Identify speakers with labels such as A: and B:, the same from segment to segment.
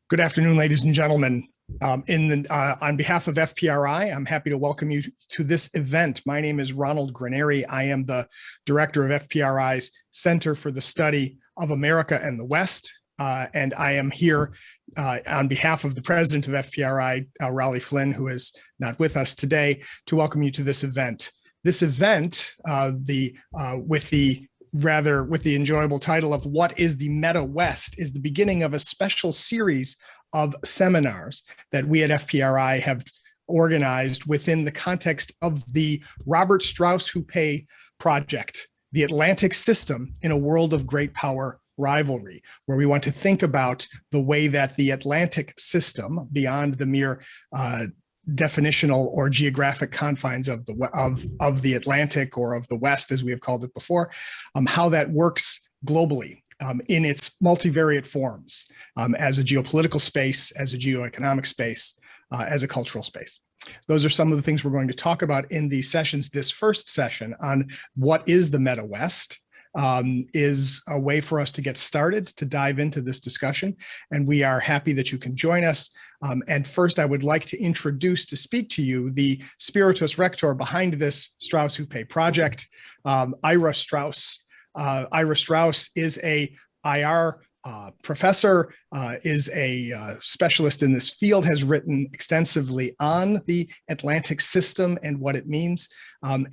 A: Good afternoon, ladies and gentlemen. On behalf of FPRI, I'm happy to welcome you to this event. My name is Ronald Graneri. I am the director of FPRI's Center for the Study of America and the West. And I am here on behalf of the president of FPRI, Raleigh Flynn, who is not with us today, to welcome you to this event. This event, with the enjoyable title of What is the MetaWest, is the beginning of a special series of seminars that we at FPRI have organized within the context of the Robert Strausz-Hupé Project, the Atlantic System in a World of Great Power Rivalry, where we want to think about the way that the Atlantic system, beyond the mere definitional or geographic confines of the Atlantic or of the West, as we have called it before, how that works globally in its multivariate forms, as a geopolitical space, as a geo-economic space, as a cultural space. Those are some of the things we're going to talk about in these sessions. This first session on what is the MetaWest is a way for us to get started, to dive into this discussion. And we are happy that you can join us. And first, I would like to introduce, to speak to you, the spiritus rector behind this Strausz-Hupé project, Ira Strausz. Ira Strausz is a IR professor, is a specialist in this field, has written extensively on the Atlantic system and what it means,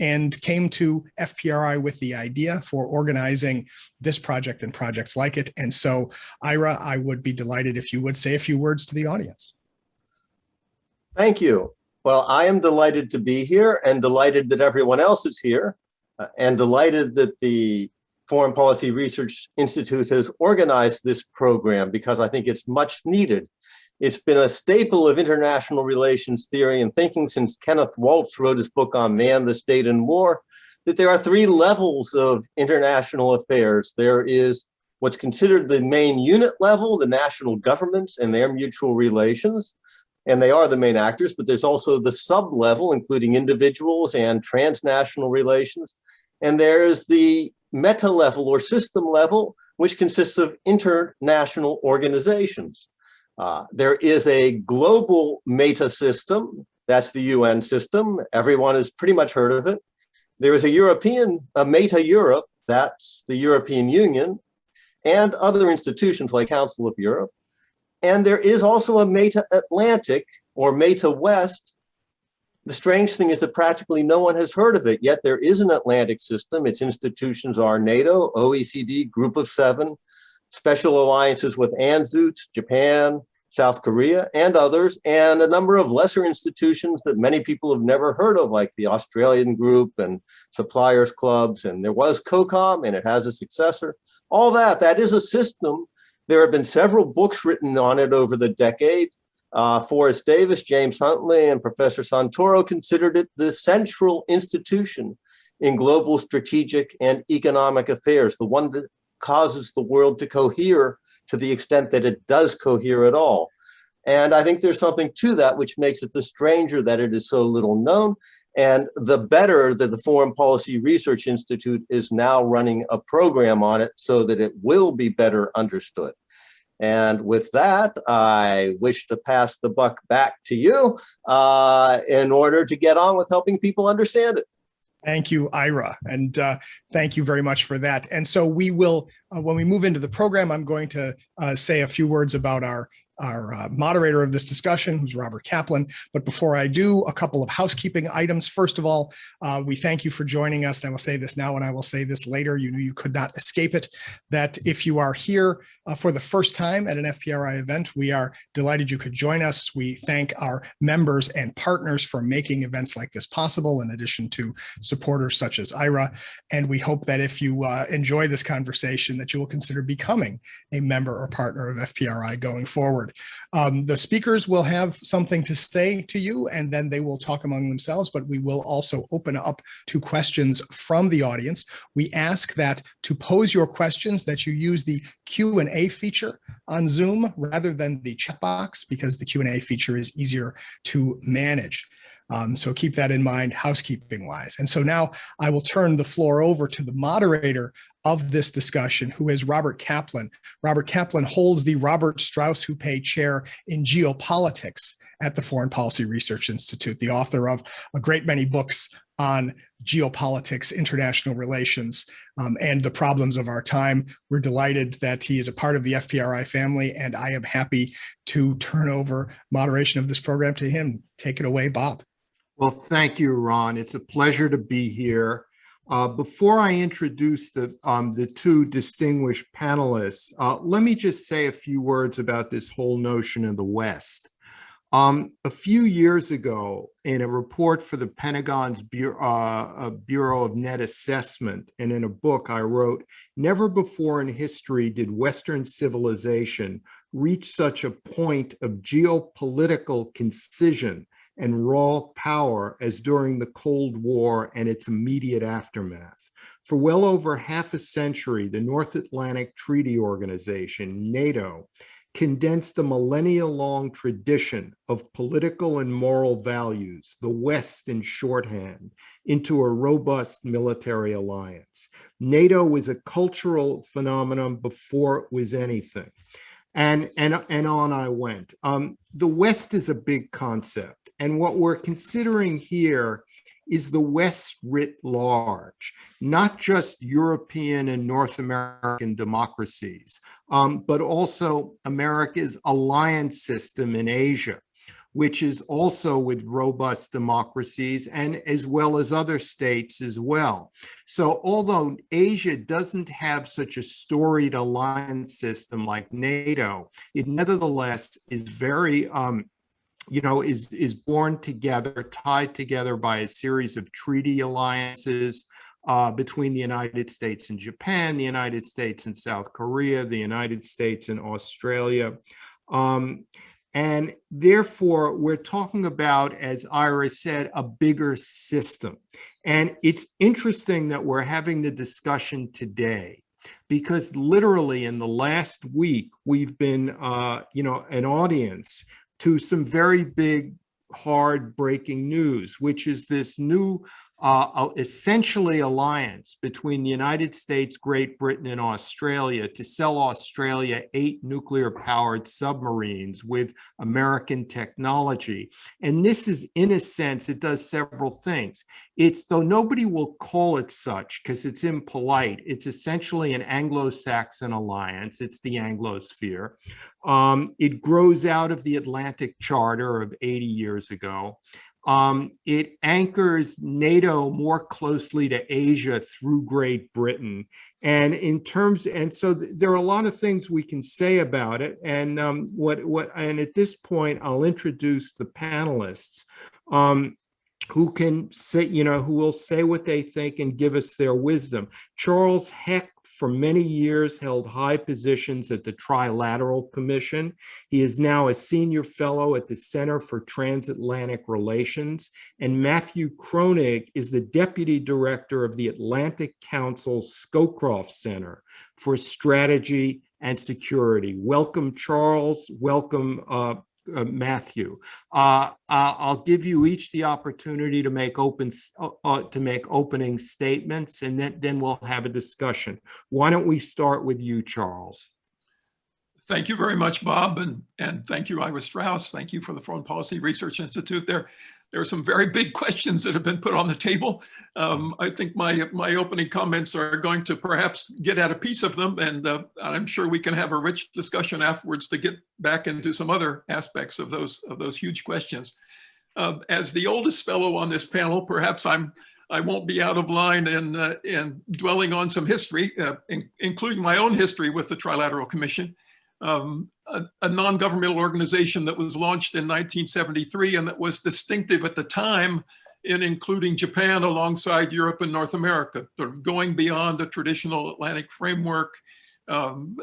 A: and came to FPRI with the idea for organizing this project and projects like it. And so, Ira, I would be delighted if you would say a few words to the audience.
B: Thank you. Well, I am delighted to be here and delighted that everyone else is here, and delighted that the Foreign Policy Research Institute has organized this program because I think it's much needed. It's been a staple of international relations theory and thinking since Kenneth Waltz wrote his book on Man, the State, and War, that there are three levels of international affairs. There is what's considered the main unit level, the national governments and their mutual relations, and they are the main actors, but there's also the sub-level, including individuals and transnational relations, and there's the meta level or system level, which consists of international organizations. There is a global meta system, that's the UN system. Everyone has pretty much heard of it. There is a meta Europe, that's the European Union, and other institutions like Council of Europe. And there is also a meta Atlantic or meta West. The strange thing is that practically no one has heard of it, yet there is an Atlantic system. Its institutions are NATO, OECD, Group of Seven, special alliances with ANZUs, Japan, South Korea, and others, and a number of lesser institutions that many people have never heard of, like the Australian Group and suppliers clubs, and there was COCOM, and it has a successor. All that is a system. There have been several books written on it over the decade. Forrest Davis, James Huntley, and Professor Santoro considered it the central institution in global strategic and economic affairs, the one that causes the world to cohere to the extent that it does cohere at all. And I think there's something to that which makes it the stranger that it is so little known, and the better that the Foreign Policy Research Institute is now running a program on it so that it will be better understood. And with that, I wish to pass the buck back to you in order to get on with helping people understand it.
A: Thank you, Ira, and thank you very much for that. And so we will, when we move into the program, I'm going to say a few words about our moderator of this discussion, who's Robert Kaplan. But before I do, a couple of housekeeping items. First of all, we thank you for joining us. And I will say this now and I will say this later. You knew you could not escape it, that if you are here for the first time at an FPRI event, we are delighted you could join us. We thank our members and partners for making events like this possible, in addition to supporters such as Ira. And we hope that if you enjoy this conversation, that you will consider becoming a member or partner of FPRI going forward. The speakers will have something to say to you, and then they will talk among themselves, but we will also open up to questions from the audience. We ask that to pose your questions, that you use the Q&A feature on Zoom rather than the chat box, because the Q&A feature is easier to manage. So keep that in mind, housekeeping wise. And so now I will turn the floor over to the moderator of this discussion, who is Robert Kaplan. Robert Kaplan holds the Robert Strausz-Hupé Chair in Geopolitics at the Foreign Policy Research Institute, the author of a great many books on geopolitics, international relations, and the problems of our time. We're delighted that he is a part of the FPRI family, and I am happy to turn over moderation of this program to him. Take it away, Bob.
C: Well, thank you, Ron. It's a pleasure to be here. Before I introduce the two distinguished panelists, let me just say a few words about this whole notion of the West. A few years ago, in a report for the Pentagon's Bureau of Net Assessment, and in a book I wrote, never before in history did Western civilization reach such a point of geopolitical concision and raw power as during the Cold War and its immediate aftermath. For well over half a century, the North Atlantic Treaty Organization, NATO, condensed a millennia-long tradition of political and moral values, the West in shorthand, into a robust military alliance. NATO was a cultural phenomenon before it was anything. And on I went. The West is a big concept, and what we're considering here is the West writ large, not just European and North American democracies, but also America's alliance system in Asia, which is also with robust democracies and as well as other states as well. So although Asia doesn't have such a storied alliance system like NATO, it nevertheless is very is born together, tied together by a series of treaty alliances between the United States and Japan, the United States and South Korea, the United States and Australia. And therefore, we're talking about, as Ira said, a bigger system. And it's interesting that we're having the discussion today, because literally in the last week, we've been, an audience to some very big, hard breaking news, which is this new essentially alliance between the United States, Great Britain, and Australia to sell Australia 8 nuclear-powered submarines with American technology. And this is, in a sense, it does several things. It's, though nobody will call it such because it's impolite, it's essentially an Anglo-Saxon alliance. It's the Anglosphere. It grows out of the Atlantic Charter of 80 years ago. It anchors NATO more closely to Asia through Great Britain. And so there are a lot of things we can say about it. And and at this point, I'll introduce the panelists who can say, who will say what they think and give us their wisdom. Charles Heck, for many years, held high positions at the Trilateral Commission. He is now a senior fellow at the Center for Transatlantic Relations. And Matthew Kronig is the deputy director of the Atlantic Council's Scowcroft Center for Strategy and Security. Welcome, Charles. Welcome, Matthew. I'll give you each the opportunity to make opening statements, and then we'll have a discussion. Why don't we start with you, Charles?
D: Thank you very much, Bob, and thank you, Ira Strauss. Thank you for the Foreign Policy Research Institute. There are some very big questions that have been put on the table. I think my opening comments are going to perhaps get at a piece of them, and I'm sure we can have a rich discussion afterwards to get back into some other aspects of those huge questions. As the oldest fellow on this panel, perhaps I won't be out of line in dwelling on some history, including my own history with the Trilateral Commission. A non-governmental organization that was launched in 1973 and that was distinctive at the time in including Japan alongside Europe and North America, sort of going beyond the traditional Atlantic framework and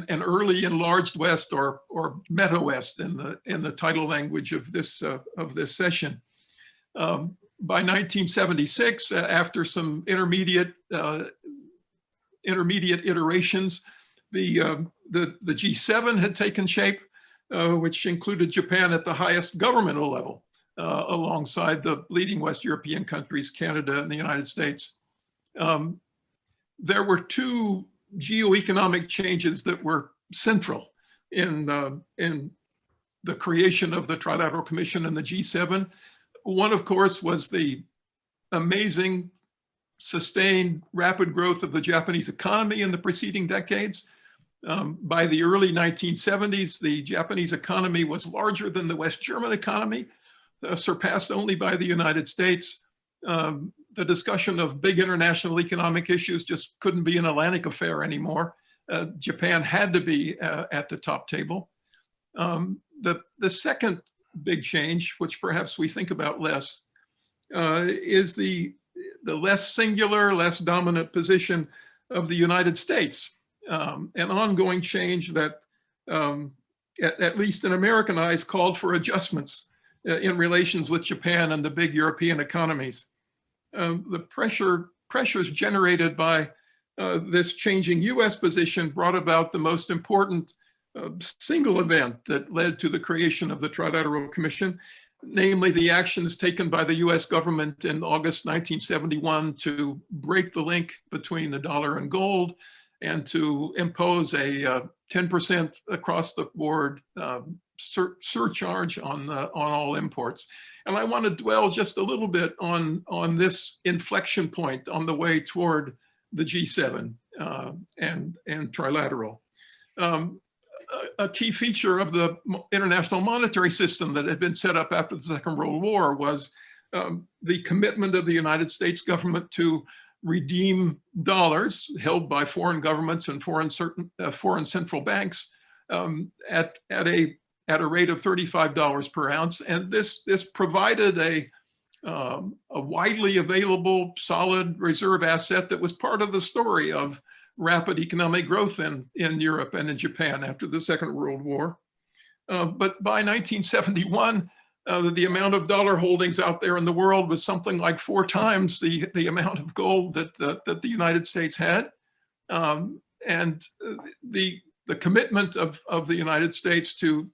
D: early enlarged West or MetaWest in the title language of this session. By 1976, after some intermediate iterations, the G7 had taken shape, which included Japan at the highest governmental level. alongside the leading West European countries, Canada and the United States. There were two geo-economic changes that were central in the creation of the Trilateral Commission and the G7. One, of course, was the amazing, sustained, rapid growth of the Japanese economy in the preceding decades. By the early 1970s, the Japanese economy was larger than the West German economy, surpassed only by the United States. The discussion of big international economic issues just couldn't be an Atlantic affair anymore. Japan had to be at the top table. The second big change, which perhaps we think about less, is the less singular, less dominant position of the United States. An ongoing change that, at least in American eyes, called for adjustments in relations with Japan and the big European economies. The pressures generated by this changing US position brought about the most important single event that led to the creation of the Trilateral Commission, namely the actions taken by the US government in August 1971 to break the link between the dollar and gold and to impose a 10% across the board surcharge on all imports. And I want to dwell just a little bit on this inflection point on the way toward the G7 and trilateral. A key feature of the international monetary system that had been set up after the Second World War was the commitment of the United States government to redeem dollars held by foreign governments and foreign central banks at a rate of $35 per ounce. And this provided a widely available, solid reserve asset that was part of the story of rapid economic growth in Europe and in Japan after the Second World War. But by 1971, the amount of dollar holdings out there in the world was something like 4 times the amount of gold that the United States had. And the commitment of the United States to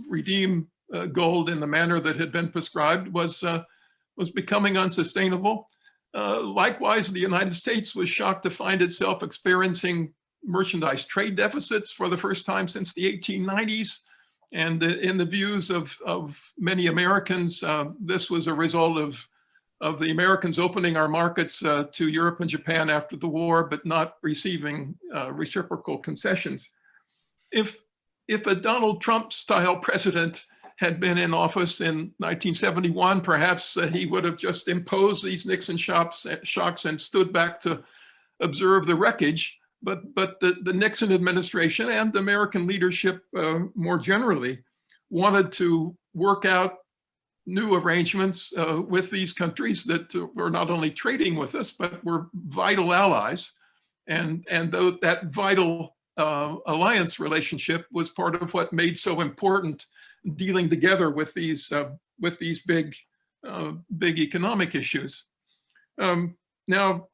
D: redeem gold in the manner that had been prescribed was becoming unsustainable. Likewise, the United States was shocked to find itself experiencing merchandise trade deficits for the first time since the 1890s. And in the views of many Americans, this was a result of the Americans opening our markets to Europe and Japan after the war, but not receiving reciprocal concessions. If a Donald Trump style president had been in office in 1971, perhaps he would have just imposed these Nixon shocks and stood back to observe the wreckage. But the Nixon administration and the American leadership more generally wanted to work out new arrangements with these countries that were not only trading with us, but were vital allies. And though that vital alliance relationship was part of what made so important dealing together with these big economic issues. Now,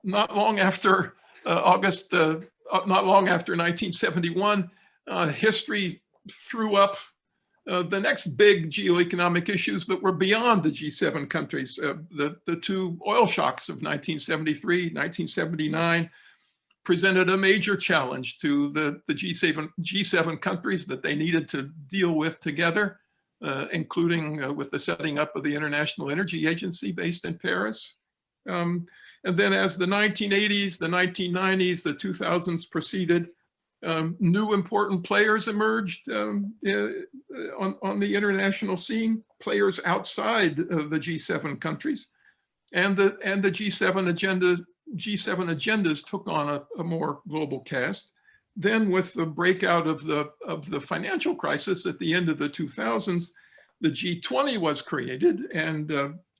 D: not long after 1971, history threw up the next big geoeconomic issues that were beyond the G7 countries. The two oil shocks of 1973, 1979 presented a major challenge to the G7 countries that they needed to deal with together, including with the setting up of the International Energy Agency based in Paris. And then as the 1980s, the 1990s, the 2000s proceeded, new important players emerged on the international scene, players outside of the G7 countries, and the G7 agendas took on a more global cast. Then with the breakout of the financial crisis at the end of the 2000s, the G20 was created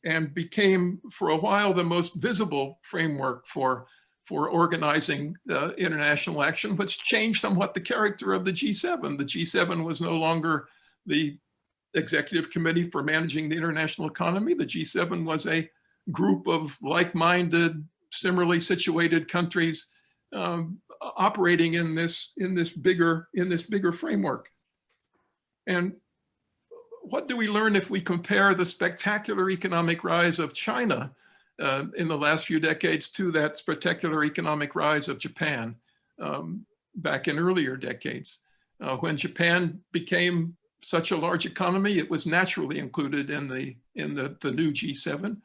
D: and became for a while the most visible framework for organizing international action, which changed somewhat the character of the G7. The G7 was no longer the executive committee for managing the international economy. The G7 was a group of like-minded, similarly situated countries operating in this bigger framework. And what do we learn if we compare the spectacular economic rise of China in the last few decades to that spectacular economic rise of Japan back in earlier decades? When Japan became such a large economy, it was naturally included in the new G7.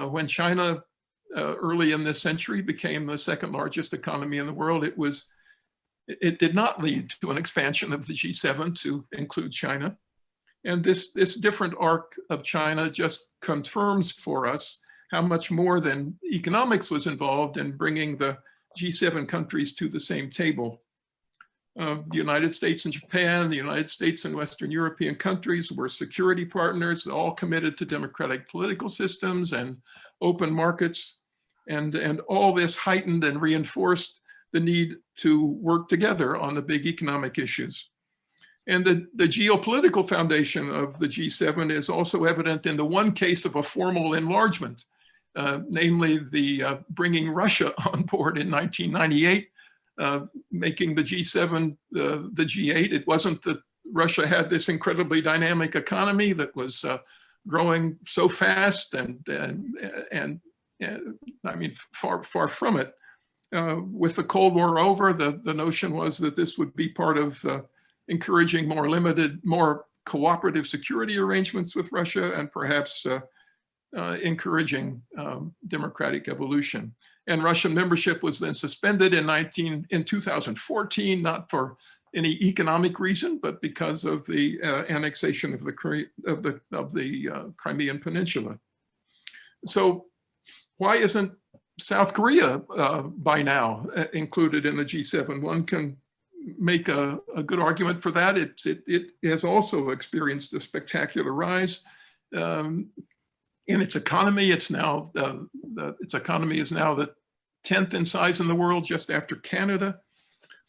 D: When China early in this century became the second largest economy in the world, it did not lead to an expansion of the G7 to include China. And this different arc of China just confirms for us how much more than economics was involved in bringing the G7 countries to the same table. The United States and Japan, the United States and Western European countries were security partners, all committed to democratic political systems and open markets. And all this heightened and reinforced the need to work together on the big economic issues. And the geopolitical foundation of the G7 is also evident in the one case of a formal enlargement, namely the bringing Russia on board in 1998, making the G7 the G8. It wasn't that Russia had this incredibly dynamic economy that was growing so fast, and I mean, far from it. With the Cold War over, the notion was that this would be part of encouraging more limited, more cooperative security arrangements with Russia, and perhaps encouraging democratic evolution. And Russian membership was then suspended in 2014, not for any economic reason, but because of the annexation of the Crimean Peninsula. So why isn't South Korea by now included in the G7? One can make a good argument for that. It has also experienced a spectacular rise in its economy. It's now its economy is now the 10th in size in the world, just after Canada.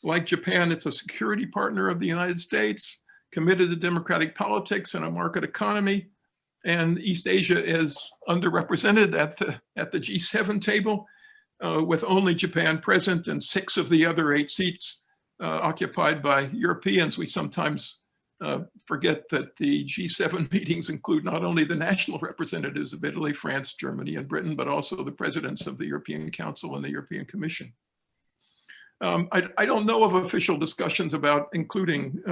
D: Like Japan, it's a security partner of the United States, committed to democratic politics and a market economy. And East Asia is underrepresented at the G7 table, with only Japan present and 6 of the other 8 seats occupied by Europeans. We sometimes forget that the G7 meetings include not only the national representatives of Italy, France, Germany, and Britain, but also the presidents of the European Council and the European Commission. I don't know of official discussions about including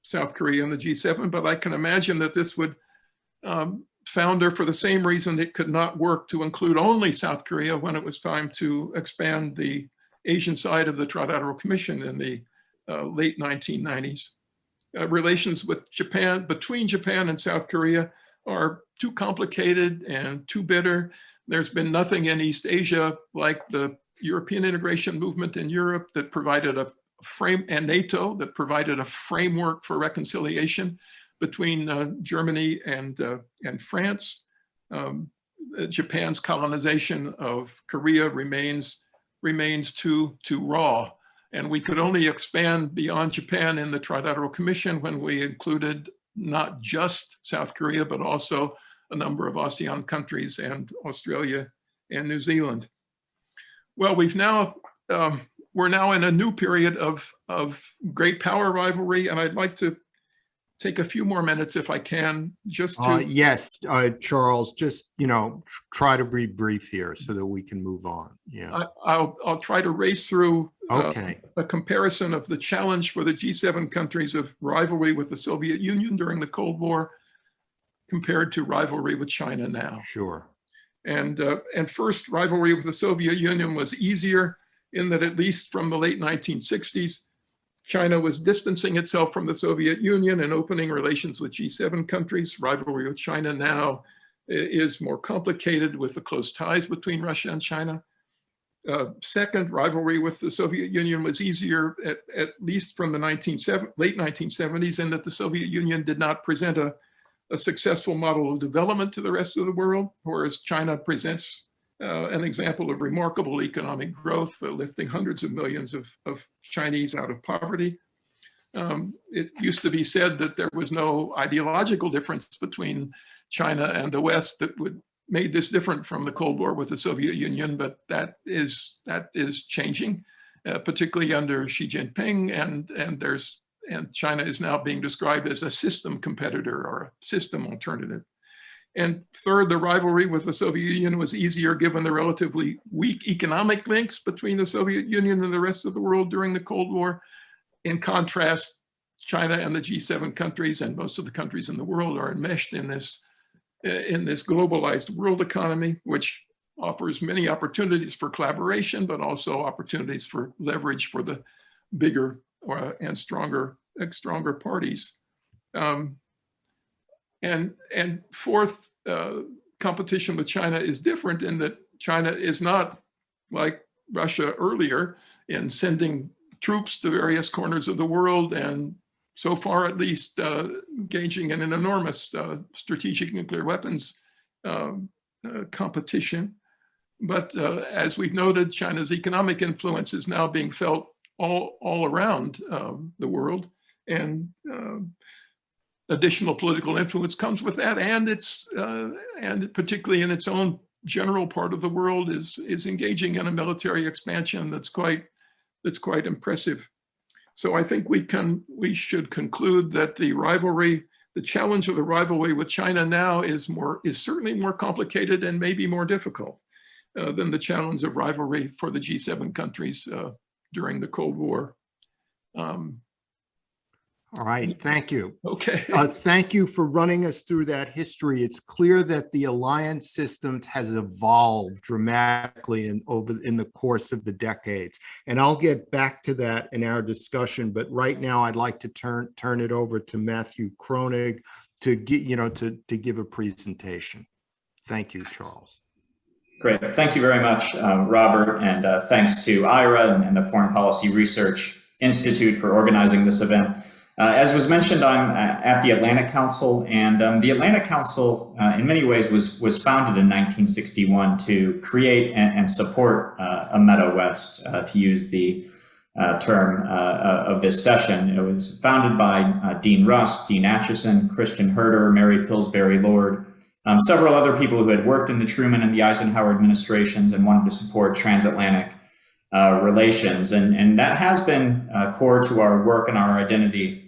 D: South Korea in the G7, but I can imagine that this would founder for the same reason it could not work to include only South Korea when it was time to expand the Asian side of the Trilateral Commission in the late 1990s. Relations with Japan, between Japan and South Korea, are too complicated and too bitter. There's been nothing in East Asia like the European integration movement in Europe that provided a frame, and NATO that provided a framework for reconciliation between Germany and France. Japan's colonization of Korea remains too raw. And we could only expand beyond Japan in the Trilateral Commission when we included not just South Korea, but also a number of ASEAN countries and Australia and New Zealand. Well, we're now in a new period of great power rivalry, and I'd like to take a few more minutes, if I can, just to...
C: Yes, Charles, just, try to be brief here so that we can move on. Yeah,
D: I'll try to race through
C: a
D: comparison of the challenge for the G7 countries of rivalry with the Soviet Union during the Cold War compared to rivalry with China now.
C: Sure.
D: And first, rivalry with the Soviet Union was easier in that, at least from the late 1960s, China was distancing itself from the Soviet Union and opening relations with G7 countries. Rivalry with China now is more complicated with the close ties between Russia and China. Second, rivalry with the Soviet Union was easier, at least from the late 1970s, in that the Soviet Union did not present a successful model of development to the rest of the world, whereas China presents an example of remarkable economic growth, lifting hundreds of millions of Chinese out of poverty. It used to be said that there was no ideological difference between China and the West that made this different from the Cold War with the Soviet Union, but that is changing, particularly under Xi Jinping, and there's China is now being described as a system competitor or a system alternative. And third, the rivalry with the Soviet Union was easier given the relatively weak economic links between the Soviet Union and the rest of the world during the Cold War. In contrast, China and the G7 countries and most of the countries in the world are enmeshed in this globalized world economy, which offers many opportunities for collaboration, but also opportunities for leverage for the bigger and stronger parties. And fourth, competition with China is different in that China is not like Russia earlier in sending troops to various corners of the world, and so far at least engaging in an enormous strategic nuclear weapons competition. But as we've noted, China's economic influence is now being felt all around the world, and additional political influence comes with that, and and particularly in its own general part of the world is engaging in a military expansion that's quite impressive. So I think we should conclude that the challenge of the rivalry with China now is certainly more complicated and maybe more difficult than the challenge of rivalry for the G7 countries during the Cold War.
C: All right, thank you.
D: Okay.
C: Thank you for running us through that history. It's clear that the alliance system has evolved dramatically in the course of the decades. And I'll get back to that in our discussion, but right now I'd like to turn it over to Matthew Kronig to give a presentation. Thank you, Charles.
E: Great, thank you very much, Robert, and thanks to IRA and the Foreign Policy Research Institute for organizing this event. As was mentioned, I'm at the Atlantic Council, and the Atlantic Council in many ways was founded in 1961 to create and support a MetaWest, to use the term of this session. It was founded by Dean Rusk, Dean Acheson, Christian Herter, Mary Pillsbury Lord, several other people who had worked in the Truman and the Eisenhower administrations and wanted to support transatlantic relations. And that has been core to our work and our identity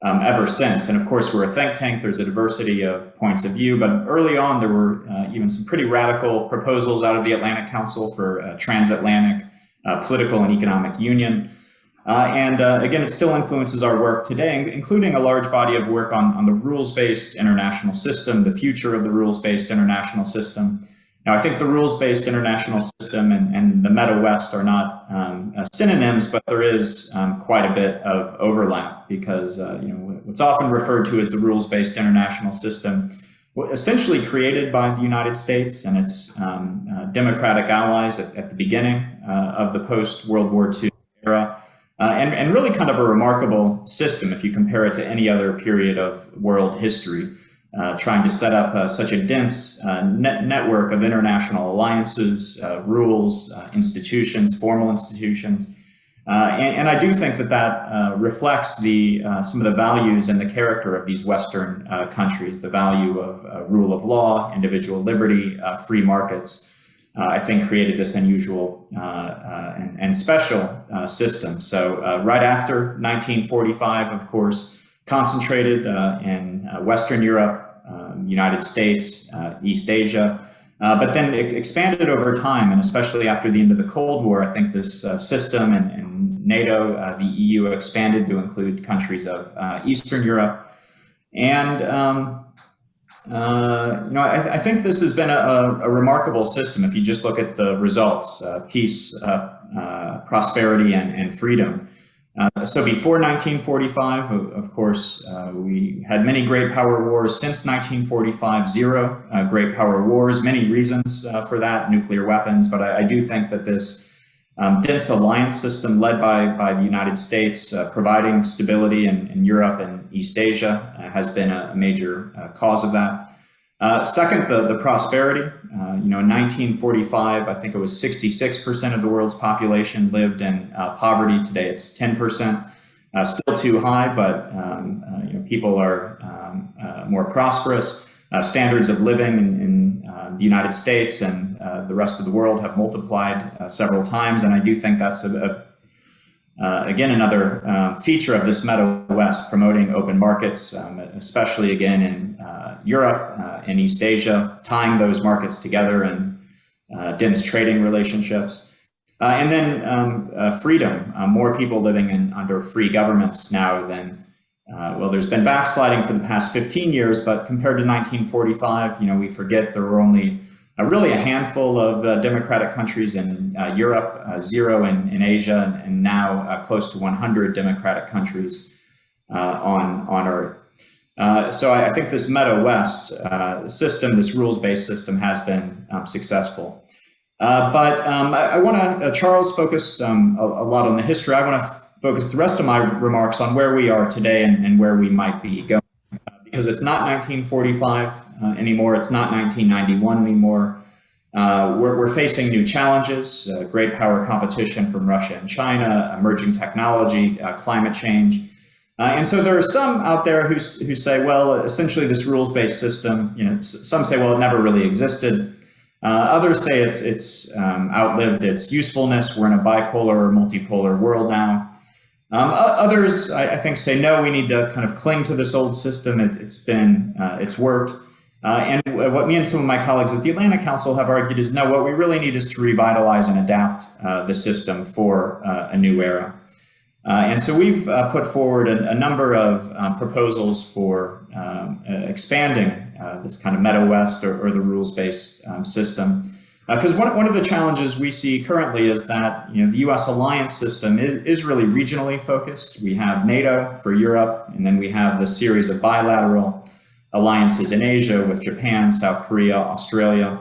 E: ever since. And of course, we're a think tank. There's a diversity of points of view, but early on, there were even some pretty radical proposals out of the Atlantic Council for transatlantic political and economic union. Again, it still influences our work today, including a large body of work on the rules-based international system, the future of the rules-based international system. Now, I think the rules-based international system and the MetaWest are not synonyms, but there is quite a bit of overlap because what's often referred to as the rules-based international system, essentially created by the United States and its democratic allies at the beginning of the post-World War II era, and really kind of a remarkable system if you compare it to any other period of world history. Trying to set up such a dense network of international alliances, rules, institutions, formal institutions. And I do think that reflects some of the values and the character of these Western countries, the value of rule of law, individual liberty, free markets, I think created this unusual and special system. So right after 1945, of course, concentrated in Western Europe, United States, East Asia, but then it expanded over time, and especially after the end of the Cold War, I think this system and NATO, the EU expanded to include countries of Eastern Europe. And I think this has been a remarkable system if you just look at the results, peace, prosperity, and freedom. So before 1945, of course, we had many great power wars. Since 1945, zero great power wars. Many reasons for that, nuclear weapons. But I do think that this dense alliance system led by the United States, providing stability in Europe and East Asia, has been a major cause of that. Second, the prosperity. In 1945, I think it was 66% of the world's population lived in poverty. Today, it's 10%. Still too high, but people are more prosperous. Standards of living in the United States and the rest of the world have multiplied several times, and I do think that's Again, another feature of this MetaWest, promoting open markets, especially again in Europe and East Asia, tying those markets together in dense trading relationships. And then freedom, more people living under free governments now than, well, there's been backsliding for the past 15 years, but compared to 1945, we forget there were only really a handful of democratic countries in Europe, 0 in Asia, and now close to 100 democratic countries on Earth. So I think this MetaWest system, this rules-based system, has been successful. But I want to, Charles focused a lot on the history. I want to focus the rest of my remarks on where we are today and where we might be going. Because it's not 1945 anymore, it's not 1991 anymore. We're facing new challenges, great power competition from Russia and China, emerging technology, climate change. And so there are some out there who say, well, essentially this rules-based system, some say, well, it never really existed. Others say it's outlived its usefulness. We're in a bipolar or multipolar world now. Others, I think, say, no, we need to kind of cling to this old system. It's worked. And what me and some of my colleagues at the Atlantic Council have argued is, no, what we really need is to revitalize and adapt the system for a new era. And so we've put forward a number of proposals for expanding this kind of MetaWest or the rules-based system. Because one of the challenges we see currently is that the U.S. alliance system is really regionally focused. We have NATO for Europe, and then we have the series of bilateral alliances in Asia with Japan, South Korea, Australia,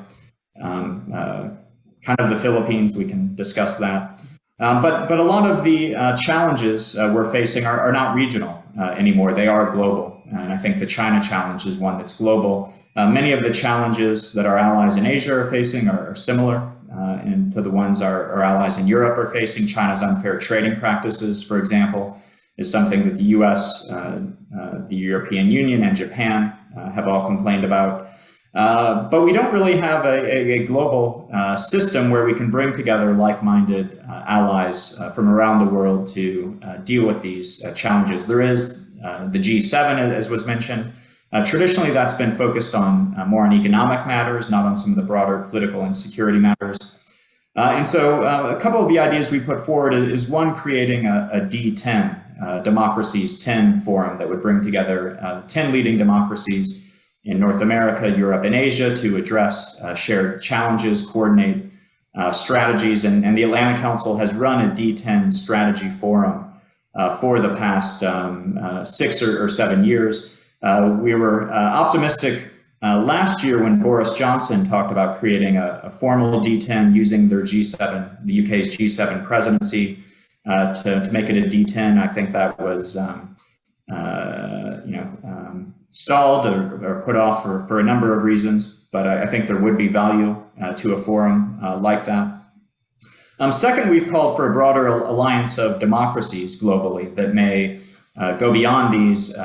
E: kind of the Philippines. We can discuss that. But a lot of the challenges we're facing are not regional anymore. They are global. And I think the China challenge is one that's global. Many of the challenges that our allies in Asia are facing are similar and to the ones our allies in Europe are facing. China's unfair trading practices, for example, is something that the US, the European Union, and Japan have all complained about. But we don't really have a global system where we can bring together like-minded allies from around the world to deal with these challenges. There is the G7, as was mentioned. Traditionally, that's been focused on more on economic matters, not on some of the broader political and security matters. And so a couple of the ideas we put forward is one, creating a D10, Democracies 10 Forum that would bring together 10 leading democracies in North America, Europe, and Asia to address shared challenges, coordinate strategies. And the Atlantic Council has run a D10 strategy forum for the past 6 or 7 years. We were optimistic last year when Boris Johnson talked about creating a formal D10 using their G7, the UK's G7 presidency, to make it a D10. I think that was stalled or put off for a number of reasons, but I think there would be value to a forum like that. Second, we've called for a broader alliance of democracies globally that may go beyond these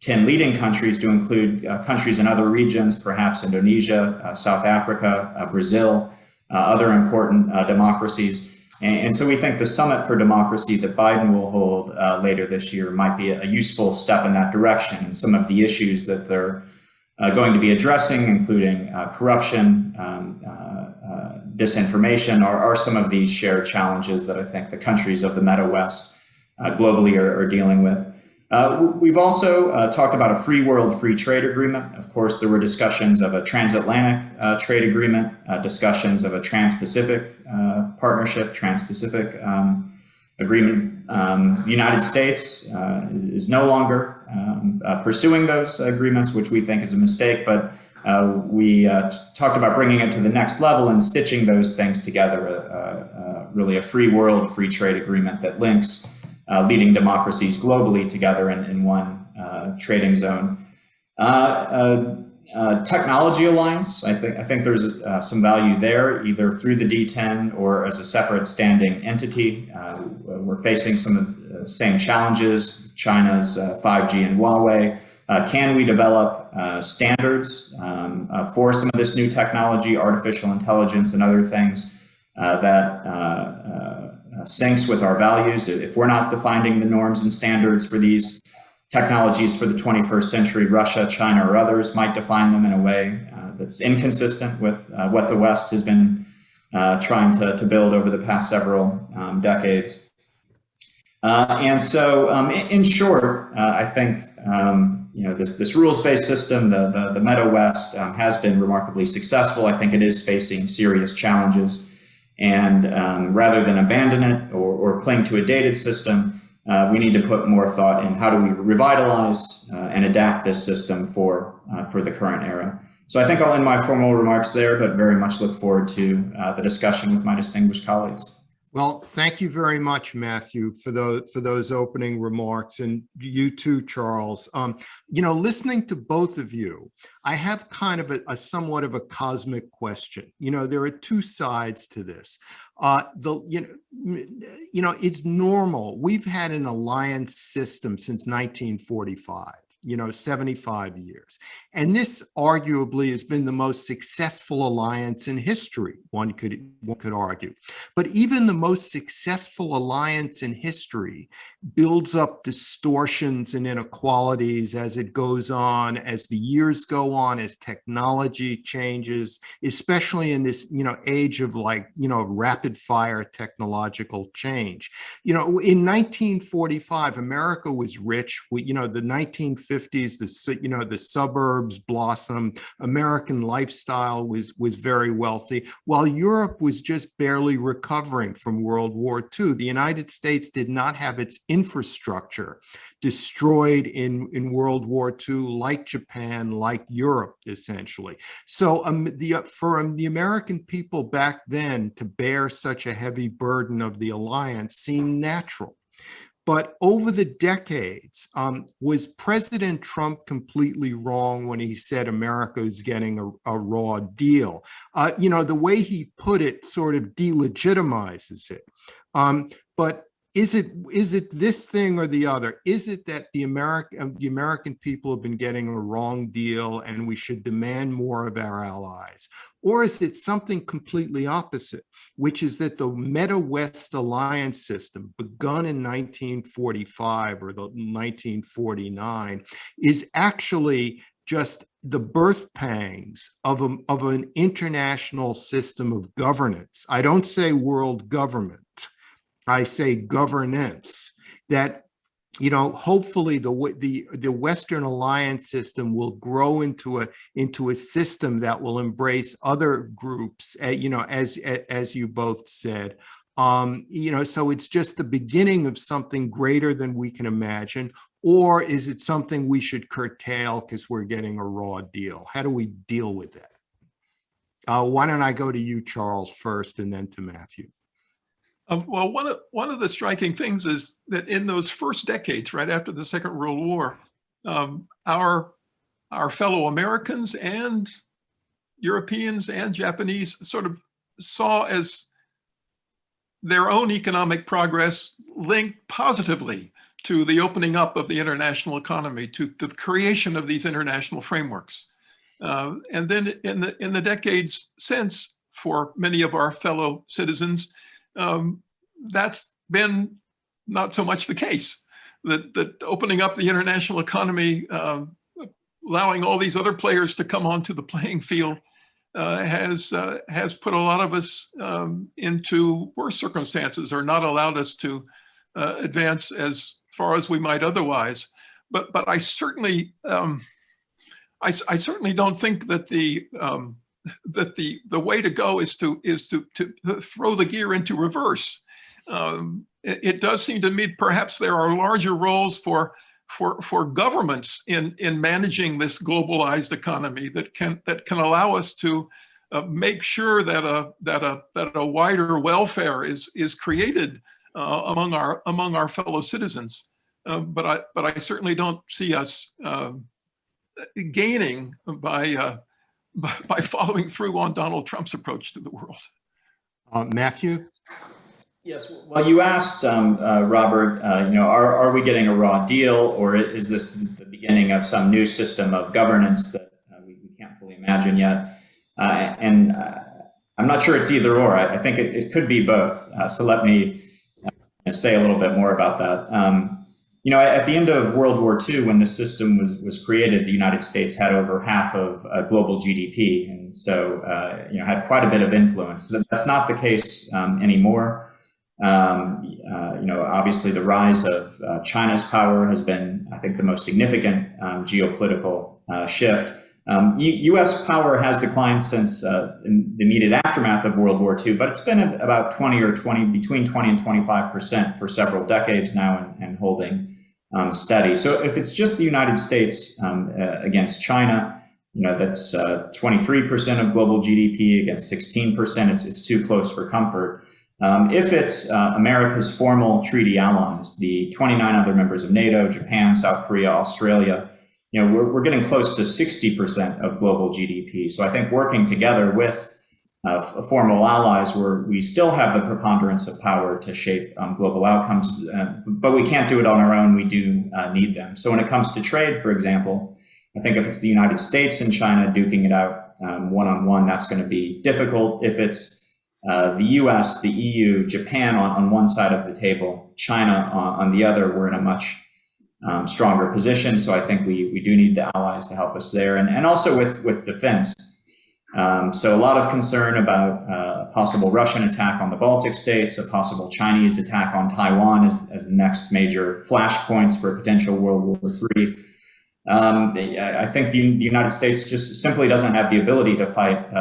E: 10 leading countries to include countries in other regions, perhaps Indonesia, South Africa, Brazil, other important democracies. And so we think the Summit for Democracy that Biden will hold later this year might be a useful step in that direction. And some of the issues that they're going to be addressing, including corruption, disinformation, are some of these shared challenges that I think the countries of the MetaWest globally are dealing with. We've also talked about a free world free trade agreement. Of course, there were discussions of a transatlantic trade agreement, discussions of a trans-Pacific partnership, trans-Pacific agreement. The United States is no longer pursuing those agreements, which we think is a mistake, but we talked about bringing it to the next level and stitching those things together, really a free world free trade agreement that links leading democracies globally together in one trading zone. Technology alliance, I think there's some value there, either through the D10 or as a separate standing entity. We're facing some of the same challenges, China's 5G and Huawei. Can we develop standards for some of this new technology, artificial intelligence and other things that syncs with our values. If we're not defining the norms and standards for these technologies for the 21st century, Russia, China, or others might define them in a way that's inconsistent with what the West has been trying to build over the past several decades. And so, in short, I think this rules-based system, the MetaWest, has been remarkably successful. I think it is facing serious challenges, and rather than abandon it or cling to a dated system, we need to put more thought in how do we revitalize and adapt this system for the current era. So I think I'll end my formal remarks there, but very much look forward to the discussion with my distinguished colleagues.
C: Well, thank you very much, Matthew, for those opening remarks, and you too, Charles. Listening to both of you, I have kind of a somewhat of a cosmic question. There are two sides to this. It's normal. We've had an alliance system since 1945. 75 years. And this arguably has been the most successful alliance in history, one could argue. But even the most successful alliance in history builds up distortions and inequalities as it goes on, as the years go on, as technology changes, especially in this, age of rapid fire technological change. In 1945, America was rich. The 1950s, the suburbs blossomed. American lifestyle was very wealthy, while Europe was just barely recovering from World War II. The United States did not have its infrastructure destroyed in World War II, like Japan, like Europe, essentially. So for the American people back then to bear such a heavy burden of the alliance seemed natural. But over the decades, was President Trump completely wrong when he said America is getting a raw deal? The way he put it sort of delegitimizes it. But is it this thing or the other? Is it that the American people have been getting a wrong deal and we should demand more of our allies? Or is it something completely opposite, which is that the MetaWest alliance system, begun in 1945 or 1949, is actually just the birth pangs of an international system of governance? I don't say world government, I say governance, that hopefully the Western alliance system will grow into a system that will embrace other groups, as you both said. So it's just the beginning of something greater than we can imagine, or is it something we should curtail because we're getting a raw deal? How do we deal with that? Why don't I go to you, Charles, first, and then to Matthew?
D: Well, one of the striking things is that in those first decades, right after the Second World War, our fellow Americans and Europeans and Japanese sort of saw as their own economic progress linked positively to the opening up of the international economy, to the creation of these international frameworks. And then in the decades since, for many of our fellow citizens, that's been not so much the case. That opening up the international economy, allowing all these other players to come onto the playing field, has put a lot of us into worse circumstances, or not allowed us to advance as far as we might otherwise. But I certainly I certainly don't think that the way to go is to throw the gear into reverse. It does seem to me perhaps there are larger roles for governments in managing this globalized economy that can allow us to make sure that a wider welfare is created among our fellow citizens. But I certainly don't see us gaining by following through on Donald Trump's approach to the world.
C: Matthew?
E: Yes, well, you asked, Robert, are we getting a raw deal, or is this the beginning of some new system of governance that we can't fully imagine yet? And I'm not sure it's either or. I think it could be both. So let me say a little bit more about that. At the end of World War II, when the system was created, the United States had over half of global GDP, and so had quite a bit of influence. That's not the case anymore. Obviously, the rise of China's power has been, I think, the most significant geopolitical shift. U.S. power has declined since in the immediate aftermath of World War II, but it's been about between 20 and 25% for several decades now, and holding steady. So if it's just the United States against China, that's 23% of global GDP against 16%. It's too close for comfort. If it's America's formal treaty allies, the 29 other members of NATO, Japan, South Korea, Australia, we're getting close to 60% of global GDP. So I think working together with formal allies, where we still have the preponderance of power to shape global outcomes, but we can't do it on our own. We do need them. So when it comes to trade, for example, I think if it's the United States and China duking it out one-on-one, that's going to be difficult. If it's the US, the EU, Japan on one side of the table, China on the other, we're in a much stronger position. So I think we do need the allies to help us there, and also with defense. So a lot of concern about a possible Russian attack on the Baltic states, a possible Chinese attack on Taiwan as the next major flashpoints for potential World War III. I think the United States just simply doesn't have the ability to fight,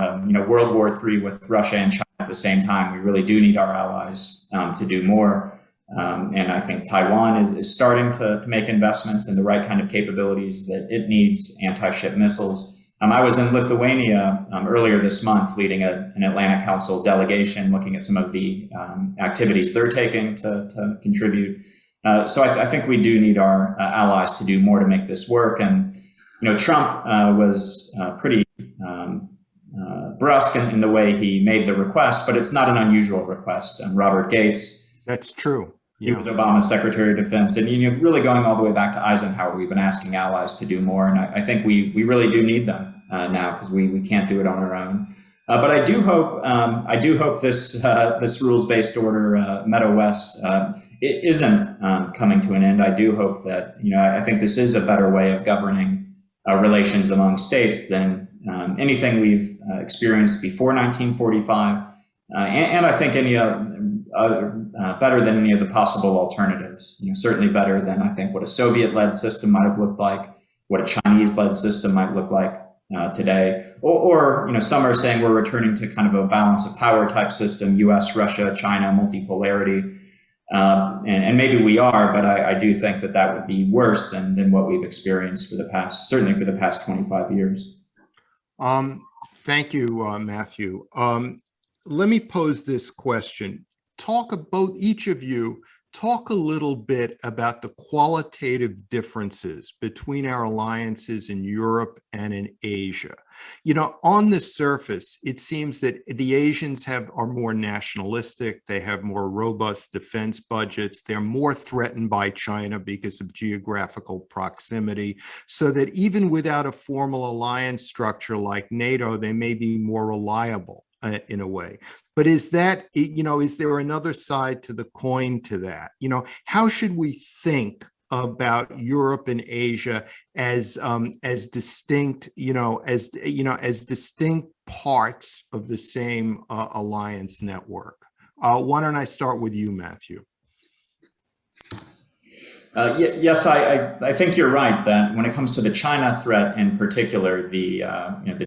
E: World War III with Russia and China at the same time. We really do need our allies to do more. And I think Taiwan is starting to make investments in the right kind of capabilities that it needs, anti-ship missiles. I was in Lithuania earlier this month leading an Atlantic Council delegation, looking at some of the activities they're taking to contribute. So I think we do need our allies to do more to make this work. And, Trump was pretty brusque in the way he made the request, but it's not an unusual request. Robert Gates.
C: That's true.
E: He was Obama's Secretary of Defense, and really going all the way back to Eisenhower, we've been asking allies to do more, and I think we really do need them now, because we can't do it on our own. But I do hope this rules-based order, MetaWest, it isn't coming to an end. I do hope that I think this is a better way of governing relations among states than anything we've experienced before 1945, and I think any better than any of the possible alternatives. Certainly better than, I think, what a Soviet-led system might have looked like, what a Chinese-led system might look like today, or some are saying we're returning to kind of a balance of power type system, U.S., Russia, China, multipolarity, and maybe we are, but I do think that would be worse than what we've experienced certainly for the past 25 years.
C: Thank you, Matthew. Let me pose this question. Each of you, talk a little bit about the qualitative differences between our alliances in Europe and in Asia. On the surface, it seems that the Asians are more nationalistic. They have more robust defense budgets. They're more threatened by China because of geographical proximity, so that even without a formal alliance structure like NATO, they may be more reliable in a way. But is there another side to the coin to that? How should we think about Europe and Asia as distinct, as distinct parts of the same alliance network? Why don't I start with you, Matthew?
E: Yes, I think you're right that when it comes to the China threat in particular, the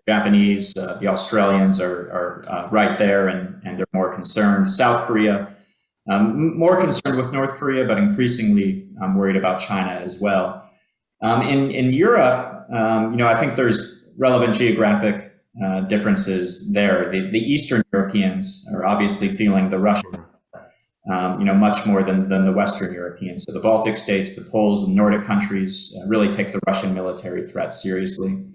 E: Japanese, the Australians are right there, and they're more concerned. South Korea, more concerned with North Korea, but increasingly worried about China as well. In Europe, I think there's relevant geographic differences there. The Eastern Europeans are obviously feeling the Russian much more than the Western Europeans. So the Baltic states, the Poles, and Nordic countries really take the Russian military threat seriously.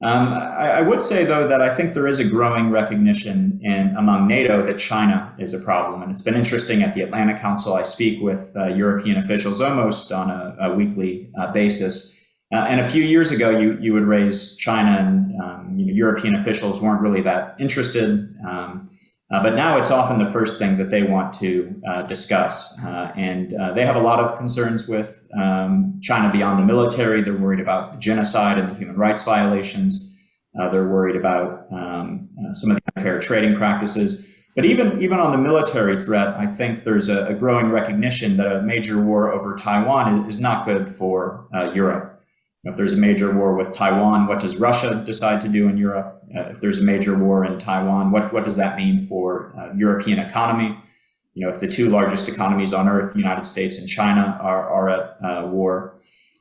E: I would say, though, that I think there is a growing recognition among NATO that China is a problem. And it's been interesting at the Atlantic Council. I speak with European officials almost on a weekly basis. And a few years ago, you would raise China, and European officials weren't really that interested. But now it's often the first thing that they want to discuss. And they have a lot of concerns with China beyond the military. They're worried about the genocide and the human rights violations. They're worried about some of the unfair trading practices. But even on the military threat, I think there's a growing recognition that a major war over Taiwan is not good for Europe. If there's a major war with Taiwan, what does Russia decide to do in Europe? If there's a major war in Taiwan, what does that mean for European economy? If the two largest economies on earth, the United States and China, are at war.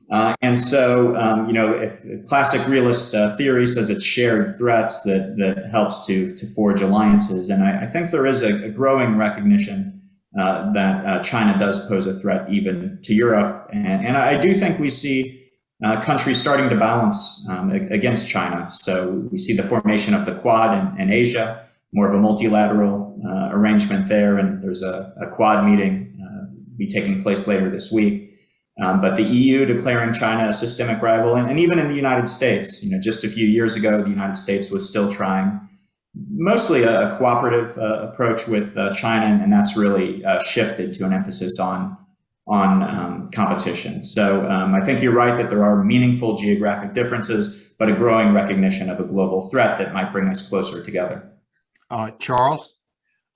E: And so, if classic realist theory says it's shared threats that helps to forge alliances. And I think there is a growing recognition that China does pose a threat even to Europe. And I do think we see countries starting to balance against China. So we see the formation of the Quad in Asia, more of a multilateral arrangement there. And there's a Quad meeting be taking place later this week. But the EU declaring China a systemic rival, and even in the United States, just a few years ago, the United States was still trying mostly a cooperative approach with China, and that's really shifted to an emphasis on competition. So I think you're right that there are meaningful geographic differences, but a growing recognition of a global threat that might bring us closer together.
C: Charles?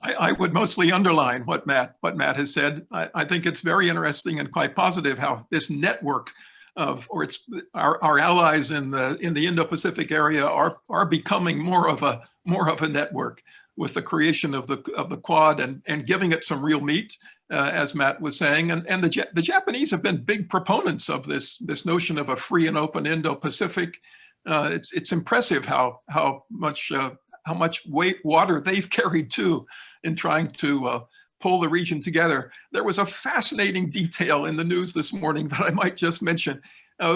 D: I would mostly underline what Matt has said. I think it's very interesting and quite positive how this network of, or it's our allies in the Indo-Pacific area are becoming more of a network with the creation of the Quad and giving it some real meat, as Matt was saying. And the Japanese have been big proponents of this notion of a free and open Indo-Pacific. It's impressive how much water they've carried too in trying to pull the region together. There was a fascinating detail in the news this morning that I might just mention.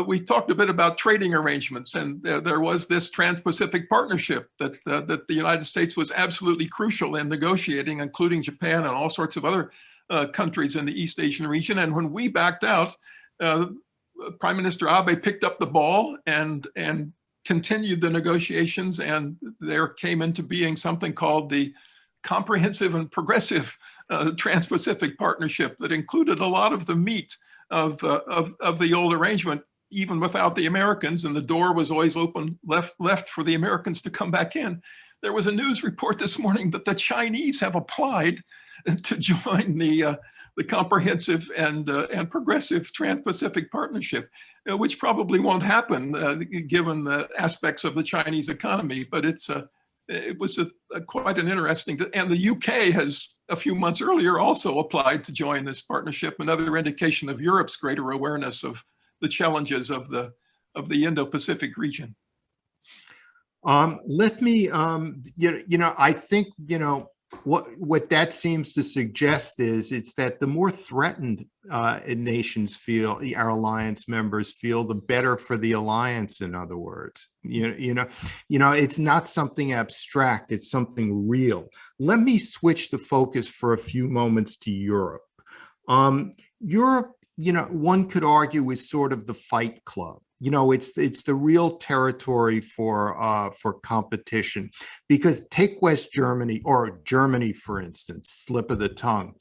D: We talked a bit about trading arrangements, and there was this Trans-Pacific partnership that the United States was absolutely crucial in negotiating, including Japan and all sorts of other countries in the East Asian region. And when we backed out, Prime Minister Abe picked up the ball and continued the negotiations, and there came into being something called the Comprehensive and Progressive Trans-Pacific Partnership that included a lot of the meat of the old arrangement, even without the Americans, and the door was always open, left for the Americans to come back in. There was a news report this morning that the Chinese have applied to join the Comprehensive and Progressive Trans-Pacific Partnership, which probably won't happen given the aspects of the Chinese economy. But it was quite an interesting, and the UK has a few months earlier also applied to join this partnership, another indication of Europe's greater awareness of the challenges of the Indo-Pacific region.
C: Let me, I think, what that seems to suggest is it's that the more threatened nations feel, our alliance members feel, the better for the alliance. In other words, it's not something abstract; it's something real. Let me switch the focus for a few moments to Europe. Europe, one could argue, is sort of the fight club. It's the real territory for competition, because take West Germany, or Germany, for instance, slip of the tongue.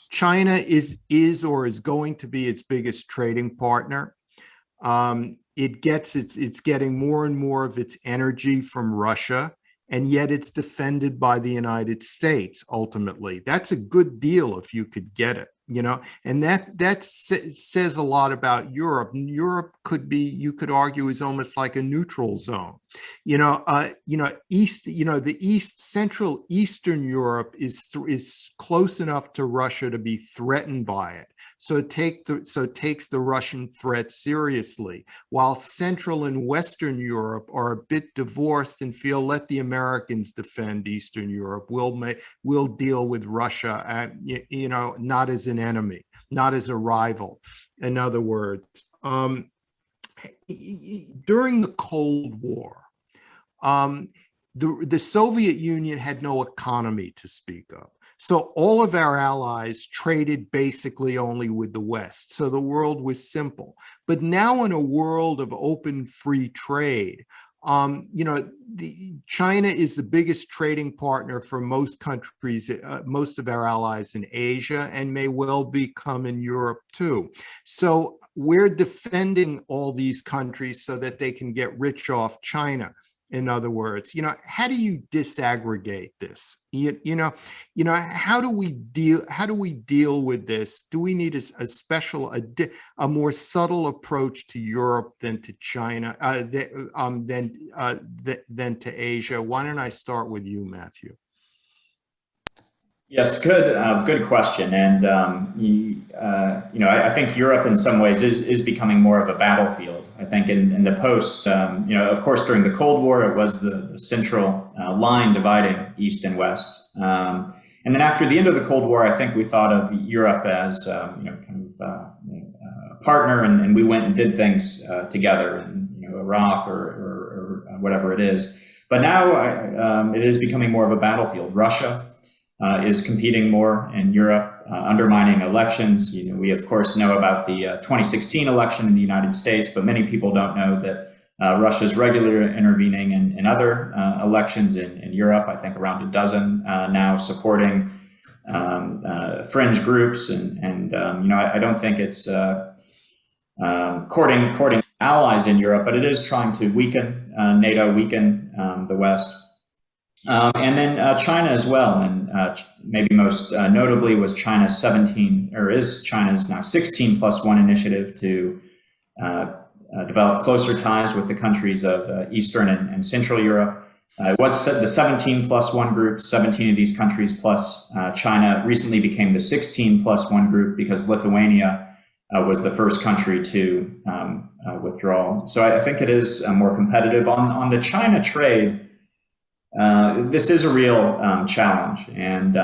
C: China is or is going to be its biggest trading partner. It's getting more and more of its energy from Russia, and yet it's defended by the United States. Ultimately, that's a good deal if you could get it. And that says a lot about Europe. Europe could be, you could argue, is almost like a neutral zone. The Central Eastern Europe is close enough to Russia to be threatened by it. So it takes the Russian threat seriously, while Central and Western Europe are a bit divorced and feel, let the Americans defend Eastern Europe. We'll deal with Russia, not as an enemy, not as a rival. In other words, during the Cold War, the Soviet Union had no economy to speak of. So all of our allies traded basically only with the West. So the world was simple. But now, in a world of open free trade, China is the biggest trading partner for most countries, most of our allies in Asia, and may well become in Europe too. So we're defending all these countries so that they can get rich off China. In other words, how do you disaggregate this? How do we deal with this? Do we need a more subtle approach to Europe than to China, than to Asia? Why don't I start with you, Matthew?
E: Yes, good question. And I think Europe in some ways is becoming more of a battlefield. I think in the post, of course, during the Cold War, it was the central line dividing East and West. And then after the end of the Cold War, I think we thought of Europe as kind of a partner, and we went and did things together in Iraq or whatever it is. But now it is becoming more of a battlefield. Russia is competing more in Europe, undermining elections. We of course know about the 2016 election in the United States, but many people don't know that Russia is regularly intervening in other elections in Europe. I think around a dozen now, supporting fringe groups, and I don't think it's courting allies in Europe, but it is trying to weaken NATO, weaken the West. And then China as well, and maybe most notably was China's China's now 16+1 initiative to develop closer ties with the countries of Eastern and Central Europe. It was the 17+1 group. 17 of these countries plus China recently became the 16+1 group because Lithuania was the first country to withdraw. So I think it is more competitive. On the China trade, this is a real challenge, and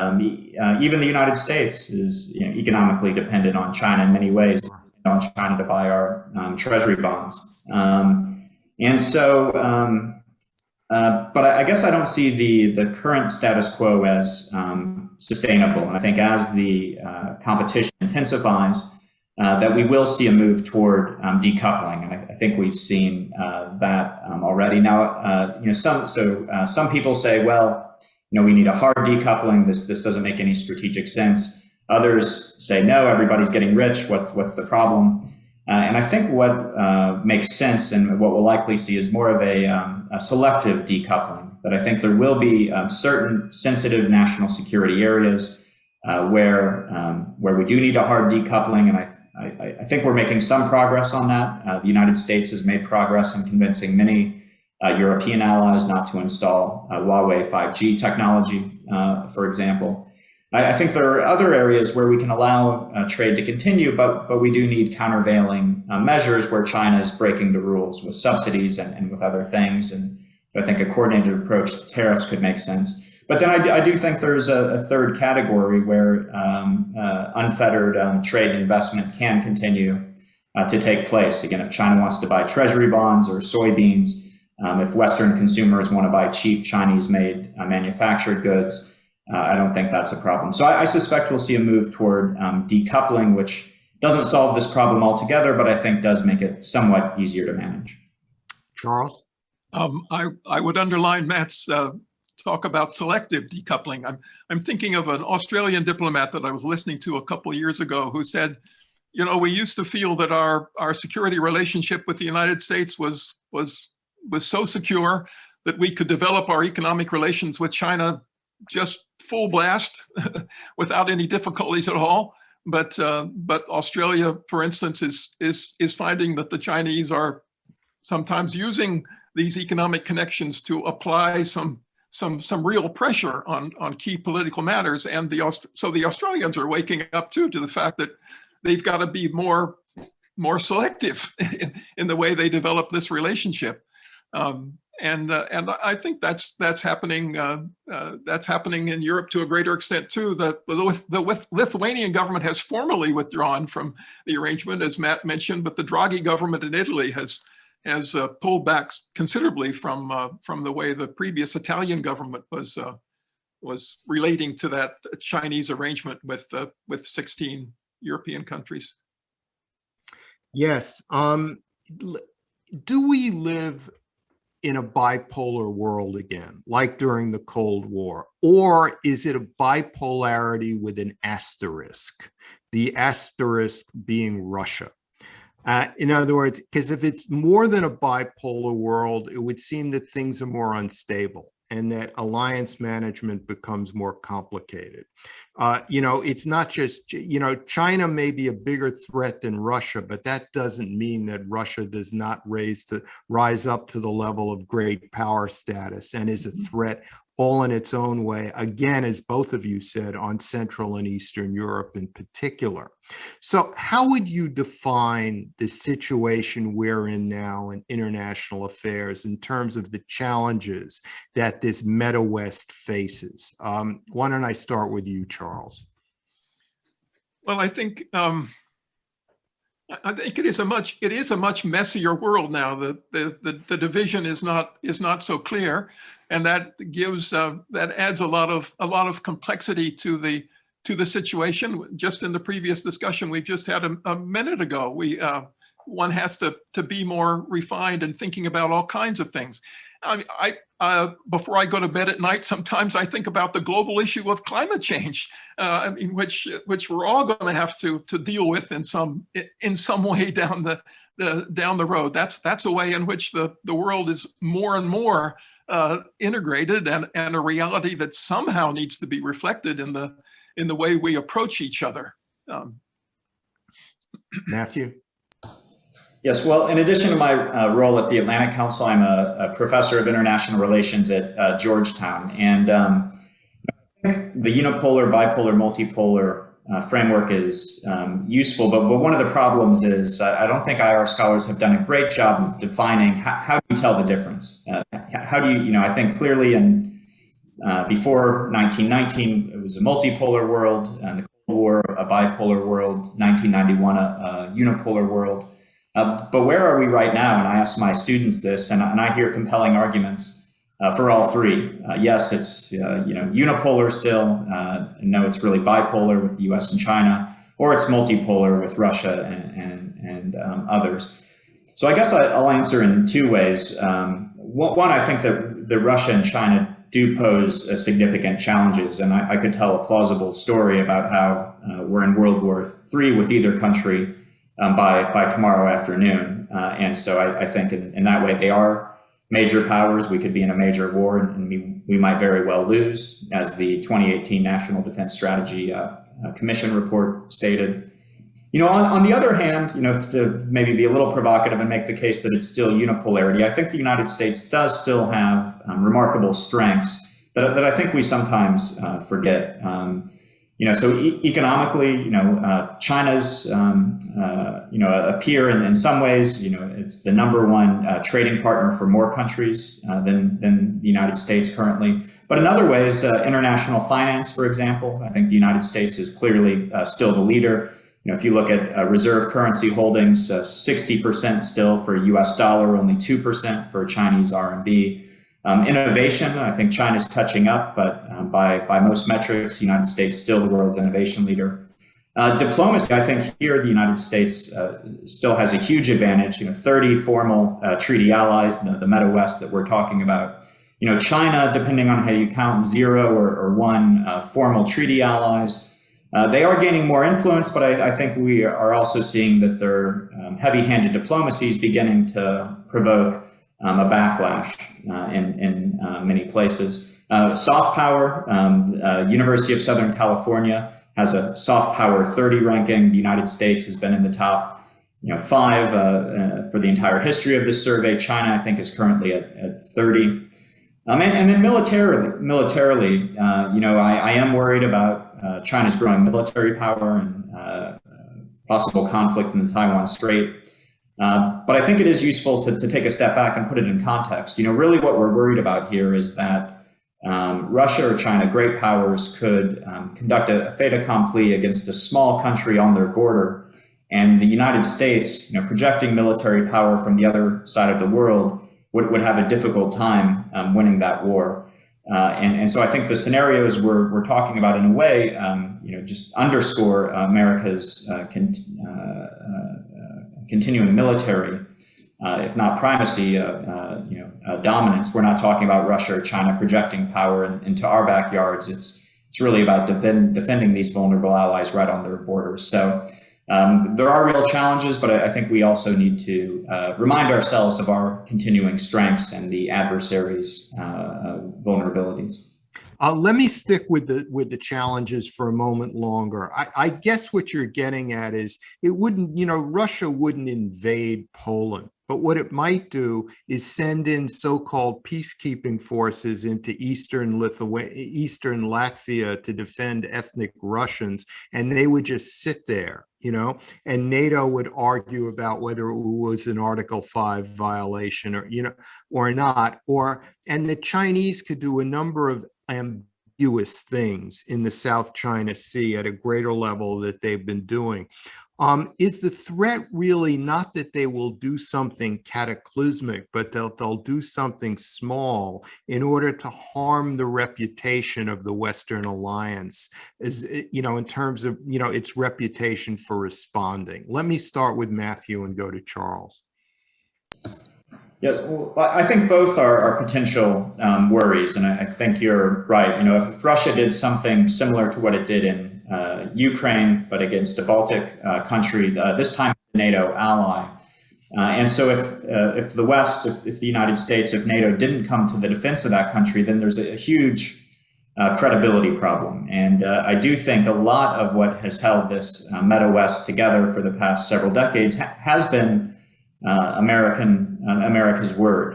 E: even the United States is economically dependent on China in many ways, on China to buy our treasury bonds. And so, but I guess I don't see the current status quo as sustainable. And I think as the competition intensifies, that we will see a move toward decoupling, and I think we've seen that already. Now, some people say, well, we need a hard decoupling. This doesn't make any strategic sense. Others say, no, everybody's getting rich. What's the problem? And I think what makes sense and what we'll likely see is more of a selective decoupling. But I think there will be certain sensitive national security areas where we do need a hard decoupling, and I think we're making some progress on that. The United States has made progress in convincing many European allies not to install Huawei 5G technology, for example. I think there are other areas where we can allow trade to continue, but we do need countervailing measures where China is breaking the rules with subsidies and with other things. And I think a coordinated approach to tariffs could make sense. But then I do think there's a third category where unfettered trade and investment can continue to take place. Again, if China wants to buy treasury bonds or soybeans, if Western consumers want to buy cheap Chinese-made manufactured goods, I don't think that's a problem. So I suspect we'll see a move toward decoupling, which doesn't solve this problem altogether, but I think does make it somewhat easier to manage.
C: Charles?
D: I would underline Matt's talk about selective decoupling. I'm thinking of an Australian diplomat that I was listening to a couple of years ago who said, we used to feel that our security relationship with the United States was so secure that we could develop our economic relations with China just full blast without any difficulties at all. But Australia, for instance, is finding that the Chinese are sometimes using these economic connections to apply some real pressure on key political matters. And so the Australians are waking up too to the fact that they've got to be more selective in the way they develop this relationship. And I think that's happening. That's happening in Europe to a greater extent too. The Lithuanian government has formally withdrawn from the arrangement, as Matt mentioned, but the Draghi government in Italy has pulled back considerably from the way the previous Italian government was relating to that Chinese arrangement with 16 European countries.
C: Yes. Do we live in a bipolar world again, like during the Cold War? Or is it a bipolarity with an asterisk, the asterisk being Russia? In other words, because if it's more than a bipolar world, it would seem that things are more unstable and that alliance management becomes more complicated. It's not just, China may be a bigger threat than Russia, but that doesn't mean that Russia does not rise up to the level of great power status and is a threat all in its own way, again, as both of you said, on Central and Eastern Europe in particular. So how would you define the situation we're in now in international affairs in terms of the challenges that this MetaWest faces? Why don't I start with you, Charles?
D: Well, I think it is a much messier world now. The division is not so clear, and that adds a lot of complexity to the situation. Just in the previous discussion we just had a minute ago, one has to be more refined in thinking about all kinds of things. Before I go to bed at night, sometimes I think about the global issue of climate change, which we're all going to have to deal with in some way down the road. That's a way in which the world is more and more integrated, and a reality that somehow needs to be reflected in the way we approach each other.
C: Matthew?
E: Yes, well, in addition to my role at the Atlantic Council, I'm a professor of international relations at Georgetown. And the unipolar, bipolar, multipolar framework is useful, but one of the problems is I don't think IR scholars have done a great job of defining how do you tell the difference? How do you, I think clearly before 1919, it was a multipolar world, the Cold War, a bipolar world, 1991, a unipolar world. But where are we right now? And I ask my students this, and I hear compelling arguments for all three. Yes, it's unipolar still. No, it's really bipolar with the U.S. and China, or it's multipolar with Russia and others. So I guess I'll answer in two ways. One, I think that Russia and China do pose significant challenges, and I could tell a plausible story about how we're in World War III with either country by tomorrow afternoon. And so I think in that way they are major powers. We could be in a major war, and we might very well lose, as the 2018 National Defense Strategy Commission report stated. On the other hand, to maybe be a little provocative and make the case that it's still unipolarity, I think the United States does still have remarkable strengths that I think we sometimes forget. So economically, China's, a peer in some ways. It's the #1 trading partner for more countries than the United States currently. But in other ways, international finance, for example, I think the United States is clearly still the leader. If you look at reserve currency holdings, 60% still for US dollar, only 2% for Chinese RMB. Innovation, I think China's catching up, but by most metrics, the United States still the world's innovation leader. Diplomacy, I think here the United States still has a huge advantage. 30 formal treaty allies, the MetaWest that we're talking about. China, depending on how you count, 0 or 1 formal treaty allies. They are gaining more influence, but I think we are also seeing that their heavy-handed diplomacy is beginning to provoke a backlash in many places. Soft power, University of Southern California has a soft power 30 ranking. The United States has been in the top 5 for the entire history of this survey. China, I think, is currently at 30. And then militarily, I am worried about China's growing military power and possible conflict in the Taiwan Strait. But I think it is useful to take a step back and put it in context. Really what we're worried about here is that Russia or China, great powers, could conduct a fait accompli against a small country on their border. And the United States, projecting military power from the other side of the world, would have a difficult time winning that war. And so I think the scenarios we're talking about in a way, just underscore America's continuing military if not primacy, dominance. We're not talking about Russia or China projecting power into our backyards. It's really about defending these vulnerable allies right on their borders. So there are real challenges, but I think we also need to remind ourselves of our continuing strengths and the adversaries' vulnerabilities.
C: Let me stick with the challenges for a moment longer. I guess what you're getting at is it wouldn't, Russia wouldn't invade Poland, but what it might do is send in so-called peacekeeping forces into Eastern Latvia to defend ethnic Russians, and they would just sit there, and NATO would argue about whether it was an Article 5 violation or not, and the Chinese could do a number of ambiguous things in the South China Sea at a greater level that they've been doing. Is the threat really not that they will do something cataclysmic, but they'll do something small in order to harm the reputation of the Western alliance, in terms of, its reputation for responding? Let me start with Matthew and go to Charles.
E: Yes, well, I think both are potential worries, and I think you're right. If Russia did something similar to what it did in Ukraine, but against a Baltic country, this time a NATO ally, and so if the West, if the United States, if NATO didn't come to the defense of that country, then there's a huge credibility problem. And I do think a lot of what has held this MetaWest together for the past several decades has been America's word,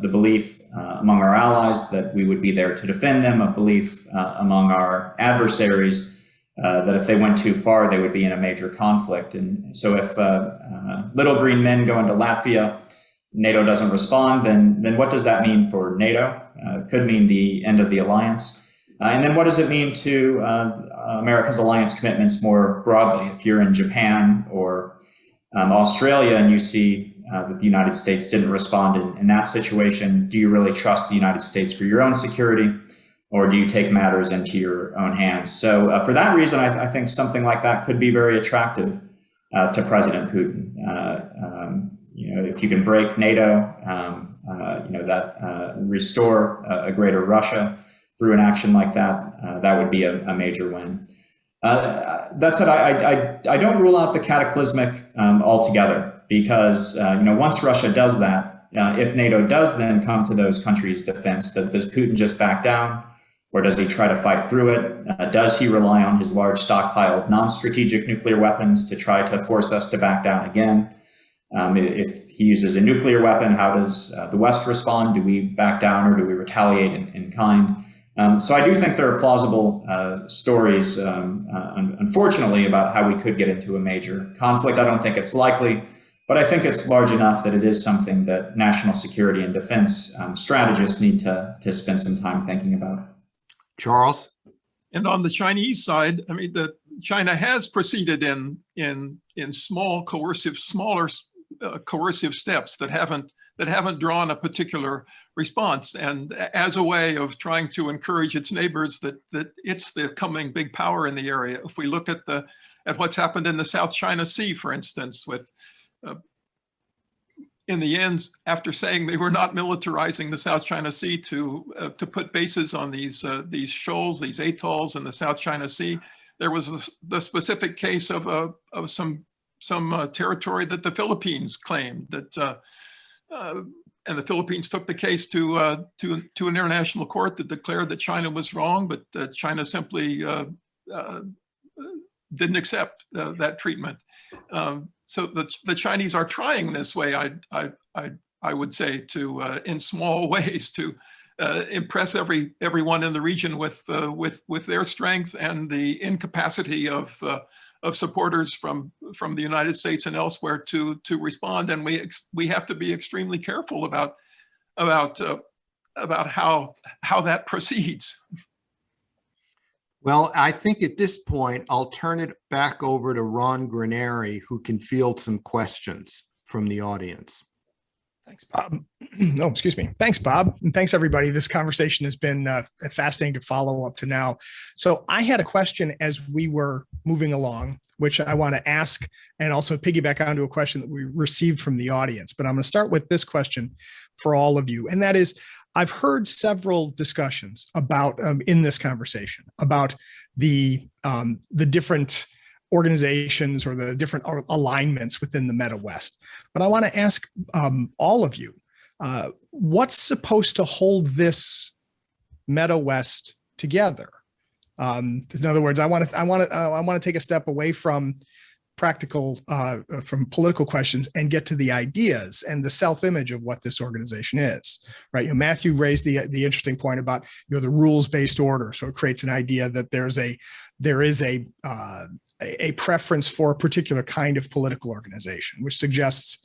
E: the belief among our allies that we would be there to defend them, a belief among our adversaries that if they went too far, they would be in a major conflict. And so if little green men go into Latvia, NATO doesn't respond, then what does that mean for NATO? It could mean the end of the alliance. And then what does it mean to America's alliance commitments more broadly? If you're in Japan or Australia and you see that the United States didn't respond in that situation, do you really trust the United States for your own security, or do you take matters into your own hands? So for that reason, I think something like that could be very attractive to President Putin. If you can break NATO, restore a greater Russia through an action like that, that would be a major win. That said, I don't rule out the cataclysmic altogether, because once Russia does that, if NATO does then come to those countries' defense, does Putin just back down, or does he try to fight through it? Does he rely on his large stockpile of non-strategic nuclear weapons to try to force us to back down again? If he uses a nuclear weapon, how does the West respond? Do we back down, or do we retaliate in kind? So I do think there are plausible stories, unfortunately, about how we could get into a major conflict. I don't think it's likely, but I think it's large enough that it is something that national security and defense strategists need to spend some time thinking about.
C: Charles?
D: And on the Chinese side, I mean, China has proceeded in smaller coercive steps that haven't drawn a particular response, and as a way of trying to encourage its neighbors that it's the coming big power in the area. If we look at what's happened in the South China Sea, for instance, with in the end, after saying they were not militarizing the South China Sea to put bases on these shoals, these atolls in the South China Sea, there was the specific case of some territory that the Philippines claimed that. And the Philippines took the case to an international court that declared that China was wrong, but that China simply didn't accept that treatment. So the Chinese are trying this way, I would say, to in small ways to impress everyone in the region with their strength and the incapacity of supporters from the United States and elsewhere to respond, and we have to be extremely careful about how that proceeds.
C: Well, I think at this point I'll turn it back over to Ron Graneri, who can field some questions from the audience.
A: Thanks, Bob. No, excuse me. Thanks, Bob. And thanks, everybody. This conversation has been fascinating to follow up to now. So I had a question as we were moving along, which I want to ask and also piggyback onto a question that we received from the audience. But I'm going to start with this question for all of you. And that is, I've heard several discussions about in this conversation about the different organizations or the different alignments within the MetaWest. But I want to ask all of you, what's supposed to hold this MetaWest together? In other words, I want to take a step away from practical, from political questions and get to the ideas and the self-image of what this organization is, right? You know, Matthew raised the interesting point about, you know, the rules-based order. So it creates an idea that there is a preference for a particular kind of political organization, which suggests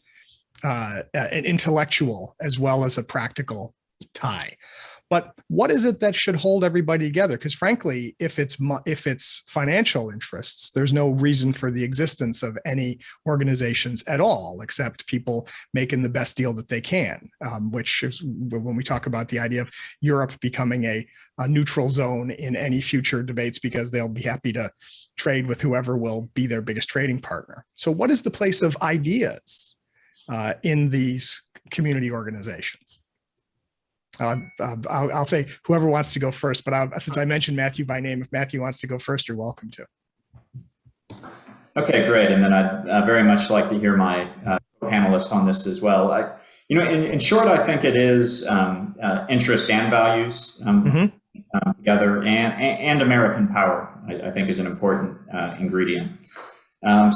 A: an intellectual as well as a practical tie. But what is it that should hold everybody together? Because frankly, if it's financial interests, there's no reason for the existence of any organizations at all, except people making the best deal that they can, which is when we talk about the idea of Europe becoming a neutral zone in any future debates, because they'll be happy to trade with whoever will be their biggest trading partner. So what is the place of ideas in these community organizations? I'll say whoever wants to go first, but since I mentioned Matthew by name, if Matthew wants to go first, you're welcome to.
E: Okay, great. And then I'd very much like to hear my panelist on this as well. In short, I think it is interest and values together, and American power, I think, is an important ingredient. I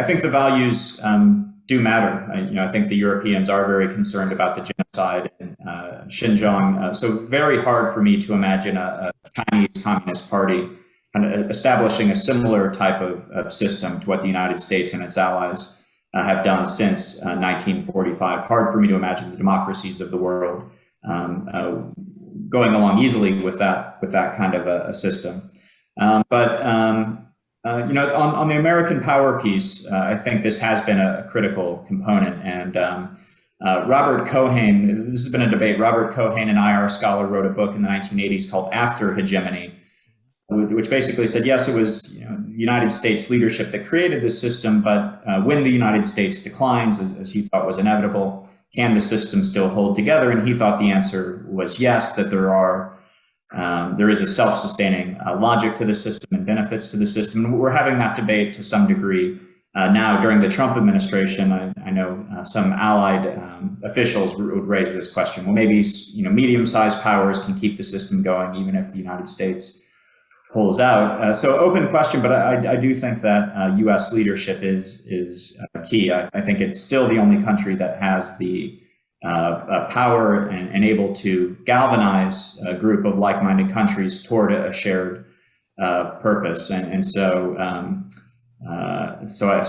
E: think the values do matter. I think the Europeans are very concerned about the genocide in Xinjiang. So very hard for me to imagine a Chinese Communist Party kind of establishing a similar type of system to what the United States and its allies have done since 1945. Hard for me to imagine the democracies of the world going along easily with that kind of a system. On the American power piece, I think this has been a critical component. And Robert Cohen, this has been a debate. Robert Cohen, an IR scholar, wrote a book in the 1980s called After Hegemony, which basically said, yes, it was the United States leadership that created this system, but when the United States declines, as he thought was inevitable, can the system still hold together? And he thought the answer was yes, that there is a self-sustaining logic to the system and benefits to the system. And we're having that debate to some degree now during the Trump administration. I know some allied officials would raise this question. Well, maybe medium-sized powers can keep the system going even if the United States pulls out. So open question, but I do think that U.S. leadership is key. I think it's still the only country that has the power and able to galvanize a group of like-minded countries toward a shared purpose. So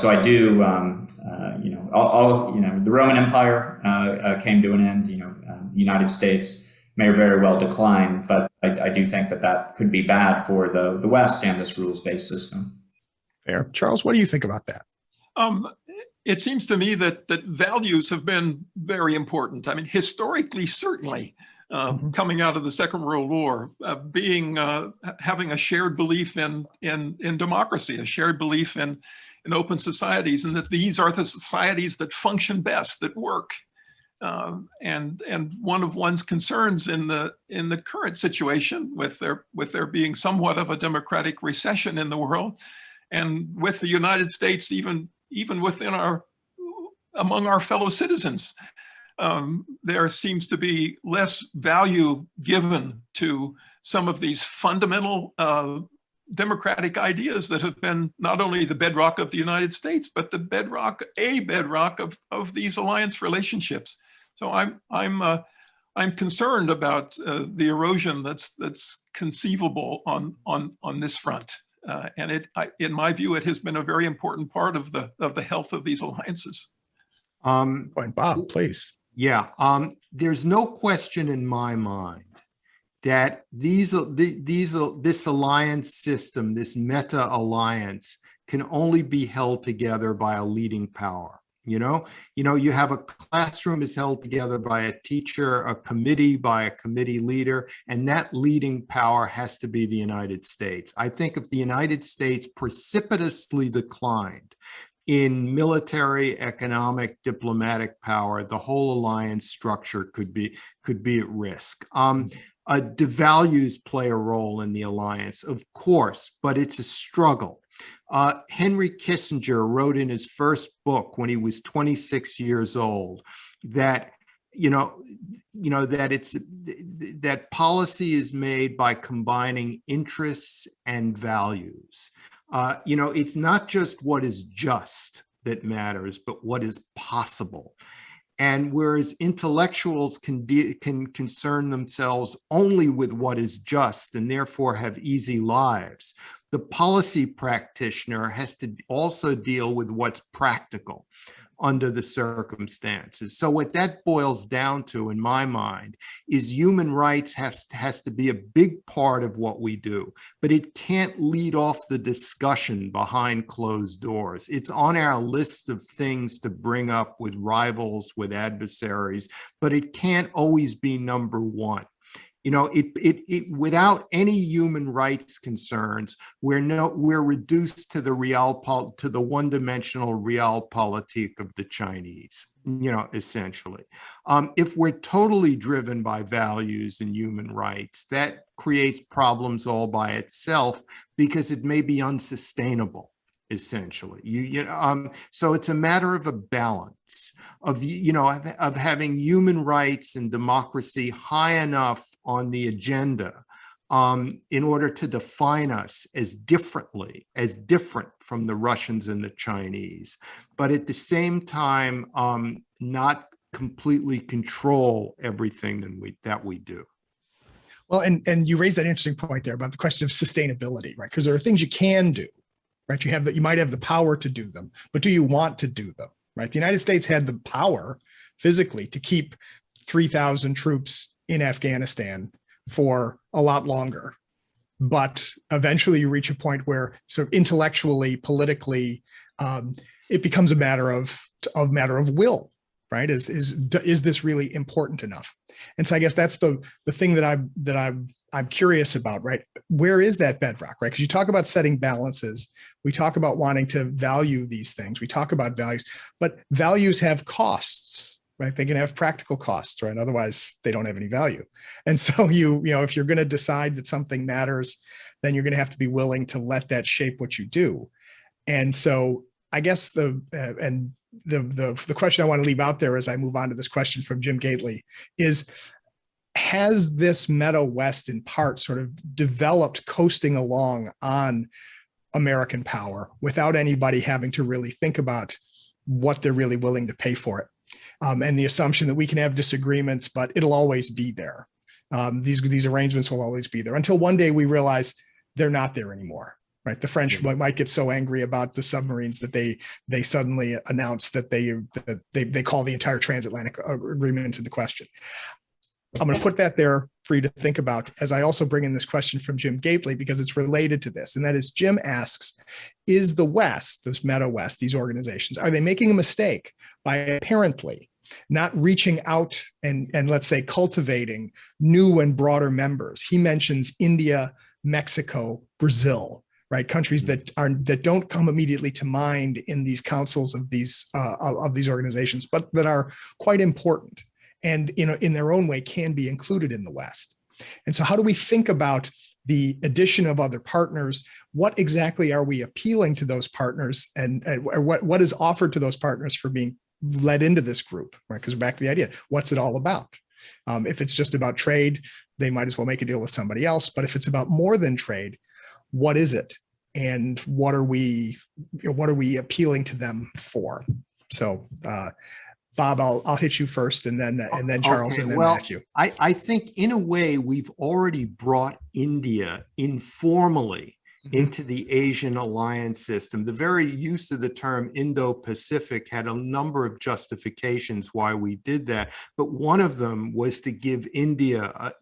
E: I do, the Roman Empire came to an end. The United States may very well decline, but I do think that could be bad for the West and this rules-based system.
A: Fair. Charles, what do you think about that?
D: It seems to me that values have been very important. I mean, historically, certainly, coming out of the Second World War, having a shared belief in democracy, a shared belief in open societies, and that these are the societies that function best, that work. And one of one's concerns in the current situation, with there being somewhat of a democratic recession in the world, and with the United States even within among our fellow citizens, there seems to be less value given to some of these fundamental democratic ideas that have been not only the bedrock of the United States, but the bedrock of these alliance relationships. So I'm concerned about the erosion that's conceivable on this front. And in my view, it has been a very important part of the health of these alliances.
A: Bob, please.
C: Yeah, there's no question in my mind that this alliance system, this meta alliance, can only be held together by a leading power. You have a classroom is held together by a teacher, a committee, by a committee leader, and that leading power has to be the United States. I think if the United States precipitously declined in military, economic, diplomatic power, the whole alliance structure could be at risk. Devalues play a role in the alliance, of course, but it's a struggle. Henry Kissinger wrote in his first book when he was 26 years old that that policy is made by combining interests and values. It's not just what is just that matters, but what is possible. And whereas intellectuals can concern themselves only with what is just and therefore have easy lives, the policy practitioner has to also deal with what's practical under the circumstances. So what that boils down to, in my mind, is human rights has to be a big part of what we do, but it can't lead off the discussion behind closed doors. It's on our list of things to bring up with rivals, with adversaries, but it can't always be number one. Without any human rights concerns, we're reduced to the one-dimensional realpolitik of the Chinese, essentially. If we're totally driven by values and human rights, that creates problems all by itself because it may be unsustainable, essentially. So it's a matter of a balance of having human rights and democracy high enough on the agenda in order to define us as different from the Russians and the Chinese, but at the same time not completely control everything that we do.
A: Well, and you raised that interesting point there about the question of sustainability, right? Because there are things you can do. Right, you might have the power to do them, but do you want to do them? Right, the United States had the power physically to keep 3,000 troops in Afghanistan for a lot longer, but eventually you reach a point where, sort of intellectually, politically, it becomes a matter of will. Right, is this really important enough? And so I guess that's the thing that I'm curious about, right? Where is that bedrock, right? Because you talk about setting balances. We talk about wanting to value these things. We talk about values, but values have costs, right? They can have practical costs, right? Otherwise, they don't have any value. And so if you're going to decide that something matters, then you're going to have to be willing to let that shape what you do. And so I guess the question I want to leave out there as I move on to this question from Jim Gately is, has this MetaWest in part sort of developed coasting along on American power without anybody having to really think about what they're really willing to pay for it? And the assumption that we can have disagreements, but it'll always be there. These arrangements will always be there until one day we realize they're not there anymore. Right, the French might get so angry about the submarines that they suddenly announce that they call the entire transatlantic agreement into question. I'm going to put that there for you to think about as I also bring in this question from Jim Gately, because it's related to this. And that is, Jim asks, is the West, this MetaWest, these organizations, are they making a mistake by apparently not reaching out and let's say cultivating new and broader members? He mentions India, Mexico, Brazil, right? Countries that don't come immediately to mind in these councils of these organizations, but that are quite important and in their own way can be included in the West. And so how do we think about the addition of other partners? What exactly are we appealing to those partners, and what is offered to those partners for being led into this group, right? Because back to the idea, what's it all about? If it's just about trade, they might as well make a deal with somebody else. But if it's about more than trade, what is it? And what are we appealing to them for? So, Bob, I'll hit you first, and then Charles, okay, and then Matthew.
C: I think in a way we've already brought India informally into the Asian alliance system. The very use of the term Indo-Pacific had a number of justifications why we did that, but one of them was to give India, a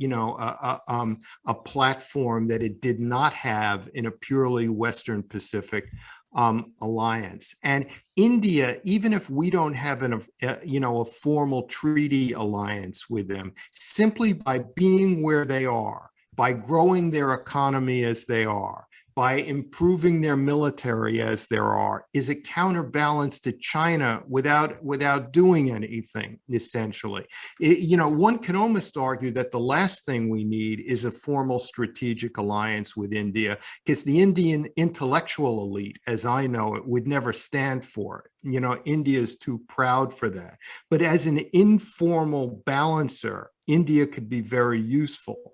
C: platform that it did not have in a purely Western Pacific alliance. And India, even if we don't have a formal treaty alliance with them, simply by being where they are, by growing their economy as they are, by improving their military as there are, is a counterbalance to China without doing anything, essentially. One can almost argue that the last thing we need is a formal strategic alliance with India, because the Indian intellectual elite, as I know it, would never stand for it. India is too proud for that. But as an informal balancer, India could be very useful.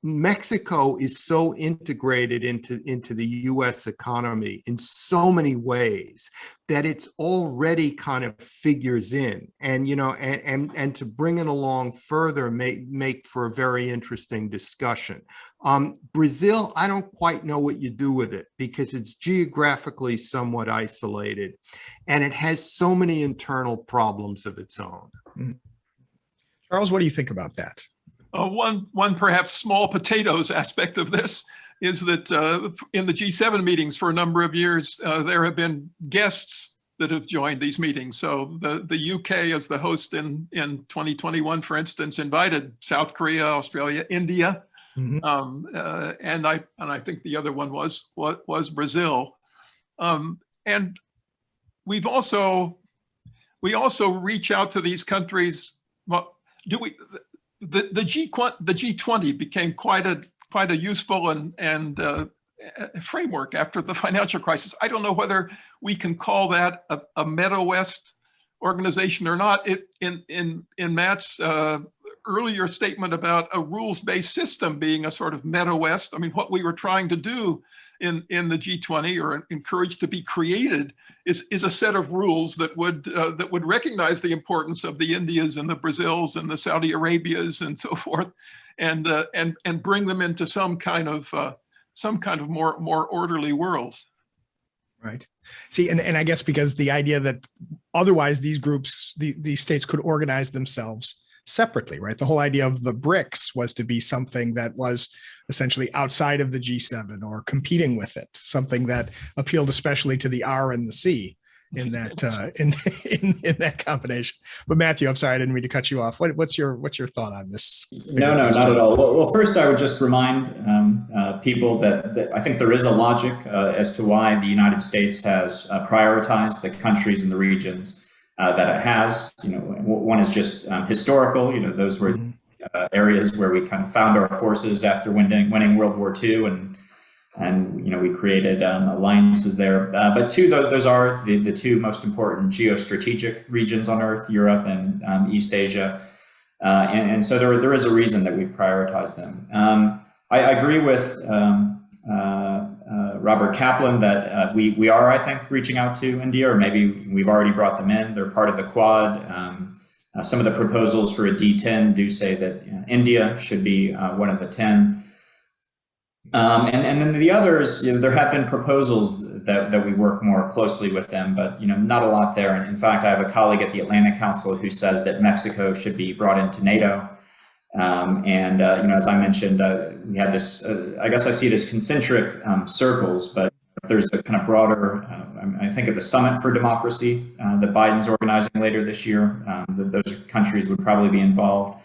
C: Mexico is so integrated into the US economy in so many ways that it's already kind of figures in. And, and to bring it along further make for a very interesting discussion. Brazil, I don't quite know what you do with it because it's geographically somewhat isolated and it has so many internal problems of its own.
A: Mm-hmm. Charles, what do you think about that?
D: One perhaps small potatoes aspect of this is that in the G7 meetings for a number of years, there have been guests that have joined these meetings. So the UK as the host in 2021, for instance, invited South Korea, Australia, India, mm-hmm. And I think the other one was Brazil, and we also reach out to these countries. Well, the G20 became quite a useful and framework after the financial crisis. I don't know whether we can call that a MetaWest organization or not. In Matt's earlier statement about a rules-based system being a sort of MetaWest, I mean, what we were trying to do in the G20 or encouraged to be created is a set of rules that would recognize the importance of the Indias and the Brazils and the Saudi Arabias and so forth, and bring them into some kind of more orderly world.
A: Right. See, and I guess because the idea that otherwise these groups, these states could organize themselves separately, right? The whole idea of the BRICS was to be something that was essentially outside of the G7 or competing with it, something that appealed especially to the R and the C in that in that combination. But Matthew, I'm sorry, I didn't mean to cut you off. What's your thought on this?
E: No, not at all. Well, first I would just remind people that I think there is a logic as to why the United States has prioritized the countries and the regions that it has. One is just historical. Those were areas where we kind of found our forces after winning World War II, and we created alliances there. But two, those are the two most important geostrategic regions on Earth: Europe and East Asia. And so there is a reason that we've prioritized them. I agree with Robert Kaplan that we are, I think, reaching out to India, or maybe we've already brought them in. They're part of the Quad. Some of the proposals for a D10 do say that India should be one of the 10. And then the others, there have been proposals that we work more closely with them, but not a lot there. And in fact, I have a colleague at the Atlantic Council who says that Mexico should be brought into NATO. As I mentioned, we had this, I guess I see it as concentric circles, but if there's a kind of broader, I think of the Summit for Democracy that Biden's organizing later this year, those countries would probably be involved.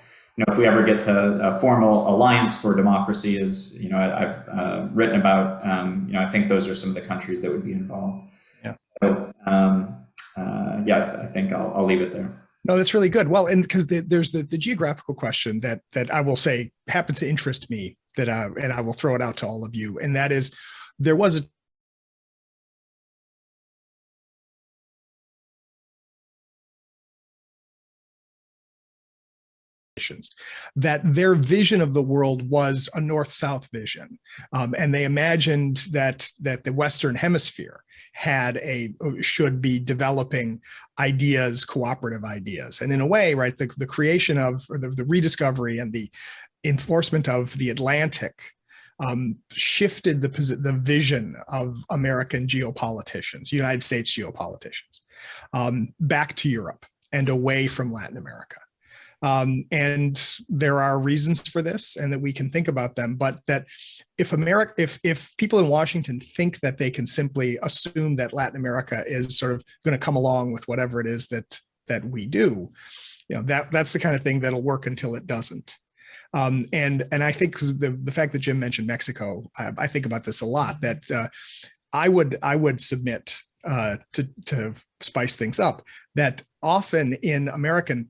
E: If we ever get to a formal alliance for democracy, as I've written about, I think those are some of the countries that would be involved.
A: Yeah.
E: So, I think I'll leave it there.
A: No, that's really good. Well, and because there's the geographical question that I will say happens to interest me, and I will throw it out to all of you, and that is, there was a that their vision of the world was a north-south vision, and they imagined that the Western Hemisphere should be developing ideas, cooperative ideas, and in a way, right, the creation of, or the rediscovery and the enforcement of the Atlantic shifted the vision of American geopoliticians, United States geopoliticians, back to Europe and away from Latin America. And there are reasons for this, and that we can think about them. But that if people in Washington think that they can simply assume that Latin America is sort of going to come along with whatever it is that we do, that's the kind of thing that'll work until it doesn't. And I think because the fact that Jim mentioned Mexico, I think about this a lot. That I would submit to spice things up, that often in American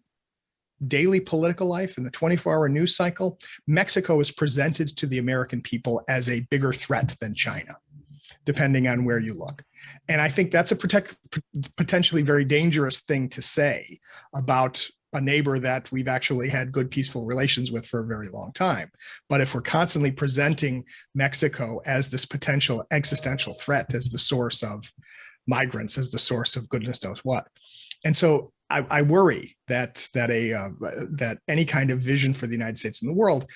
A: daily political life, in the 24-hour news cycle, Mexico is presented to the American people as a bigger threat than China, depending on where you look. And I think that's a potentially very dangerous thing to say about a neighbor that we've actually had good, peaceful relations with for a very long time. But if we're constantly presenting Mexico as this potential existential threat, as the source of migrants, as the source of goodness knows what. And so I worry that any kind of vision for the United States and the world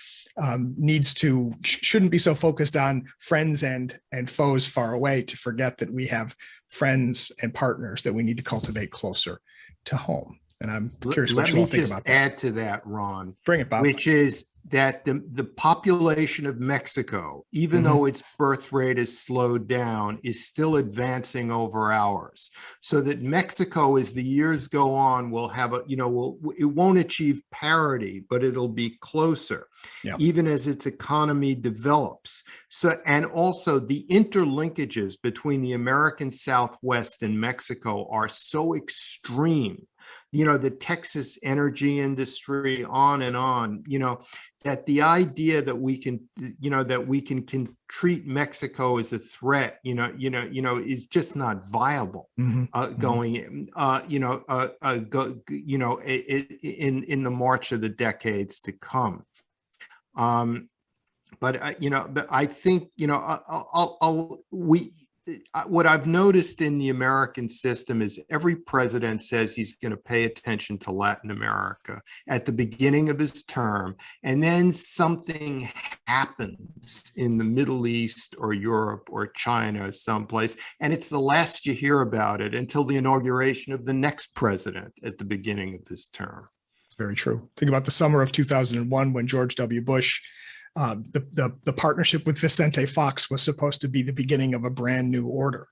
A: shouldn't be so focused on friends and foes far away, to forget that we have friends and partners that we need to cultivate closer to home. And I'm curious what you all think about that.
C: Let me just add to that, Ron.
A: Bring it, Bob.
C: Which is that the population of Mexico, even though its birth rate is slowed down, is still advancing over ours. So that Mexico, as the years go on, will have it won't achieve parity, but it'll be closer, even as its economy develops. So, and also the interlinkages between the American Southwest and Mexico are so extreme. The Texas energy industry, on and on, that the idea that we can treat Mexico as a threat, is just not viable going in, in the march of the decades to come. But I think, what I've noticed in the American system is every president says he's going to pay attention to Latin America at the beginning of his term, and then something happens in the Middle East or Europe or China someplace, and it's the last you hear about it until the inauguration of the next president at the beginning of his term.
A: It's very true. Think about the summer of 2001 when George W. Bush, the partnership with Vicente Fox was supposed to be the beginning of a brand new order.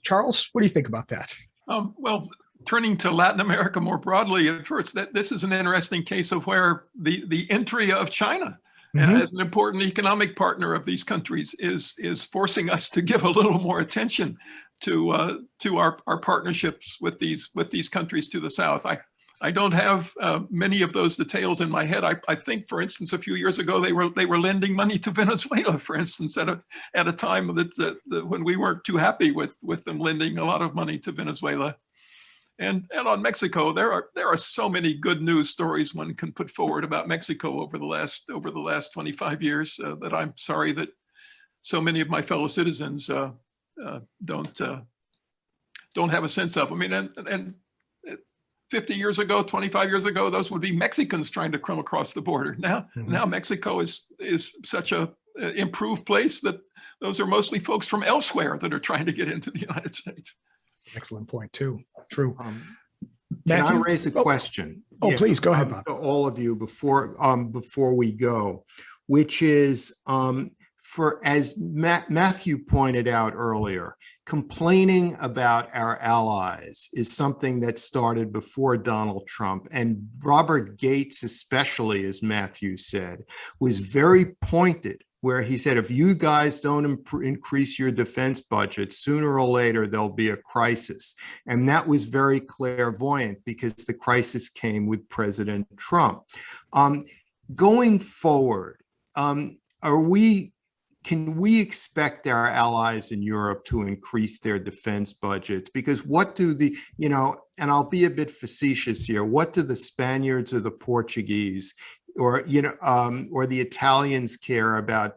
A: Charles, what do you think about that?
D: Well, turning to Latin America more broadly, at first, this is an interesting case of where the entry of China as an important economic partner of these countries is forcing us to give a little more attention to our partnerships with these countries to the south. I don't have many of those details in my head. I think, for instance, a few years ago they were lending money to Venezuela, for instance, at a time when we weren't too happy with them lending a lot of money to Venezuela. And on Mexico, there are so many good news stories one can put forward about Mexico over the last 25 years that I'm sorry that so many of my fellow citizens don't have a sense of. I mean, and 50 years ago, 25 years ago, those would be Mexicans trying to come across the border. Now Mexico is such a improved place that those are mostly folks from elsewhere that are trying to get into the United States.
A: Excellent point too. True.
C: Can I raise a question?
A: Oh, please go ahead, Bob.
C: To all of you before we go, which is as Matthew pointed out earlier, complaining about our allies is something that started before Donald Trump, and Robert Gates, especially, as Matthew said, was very pointed, where he said, if you guys don't increase your defense budget, sooner or later there'll be a crisis. And that was very clairvoyant because the crisis came with President Trump. Going forward, can we expect our allies in Europe to increase their defense budgets? Because what do and I'll be a bit facetious here, what do the Spaniards or the Portuguese or the Italians care about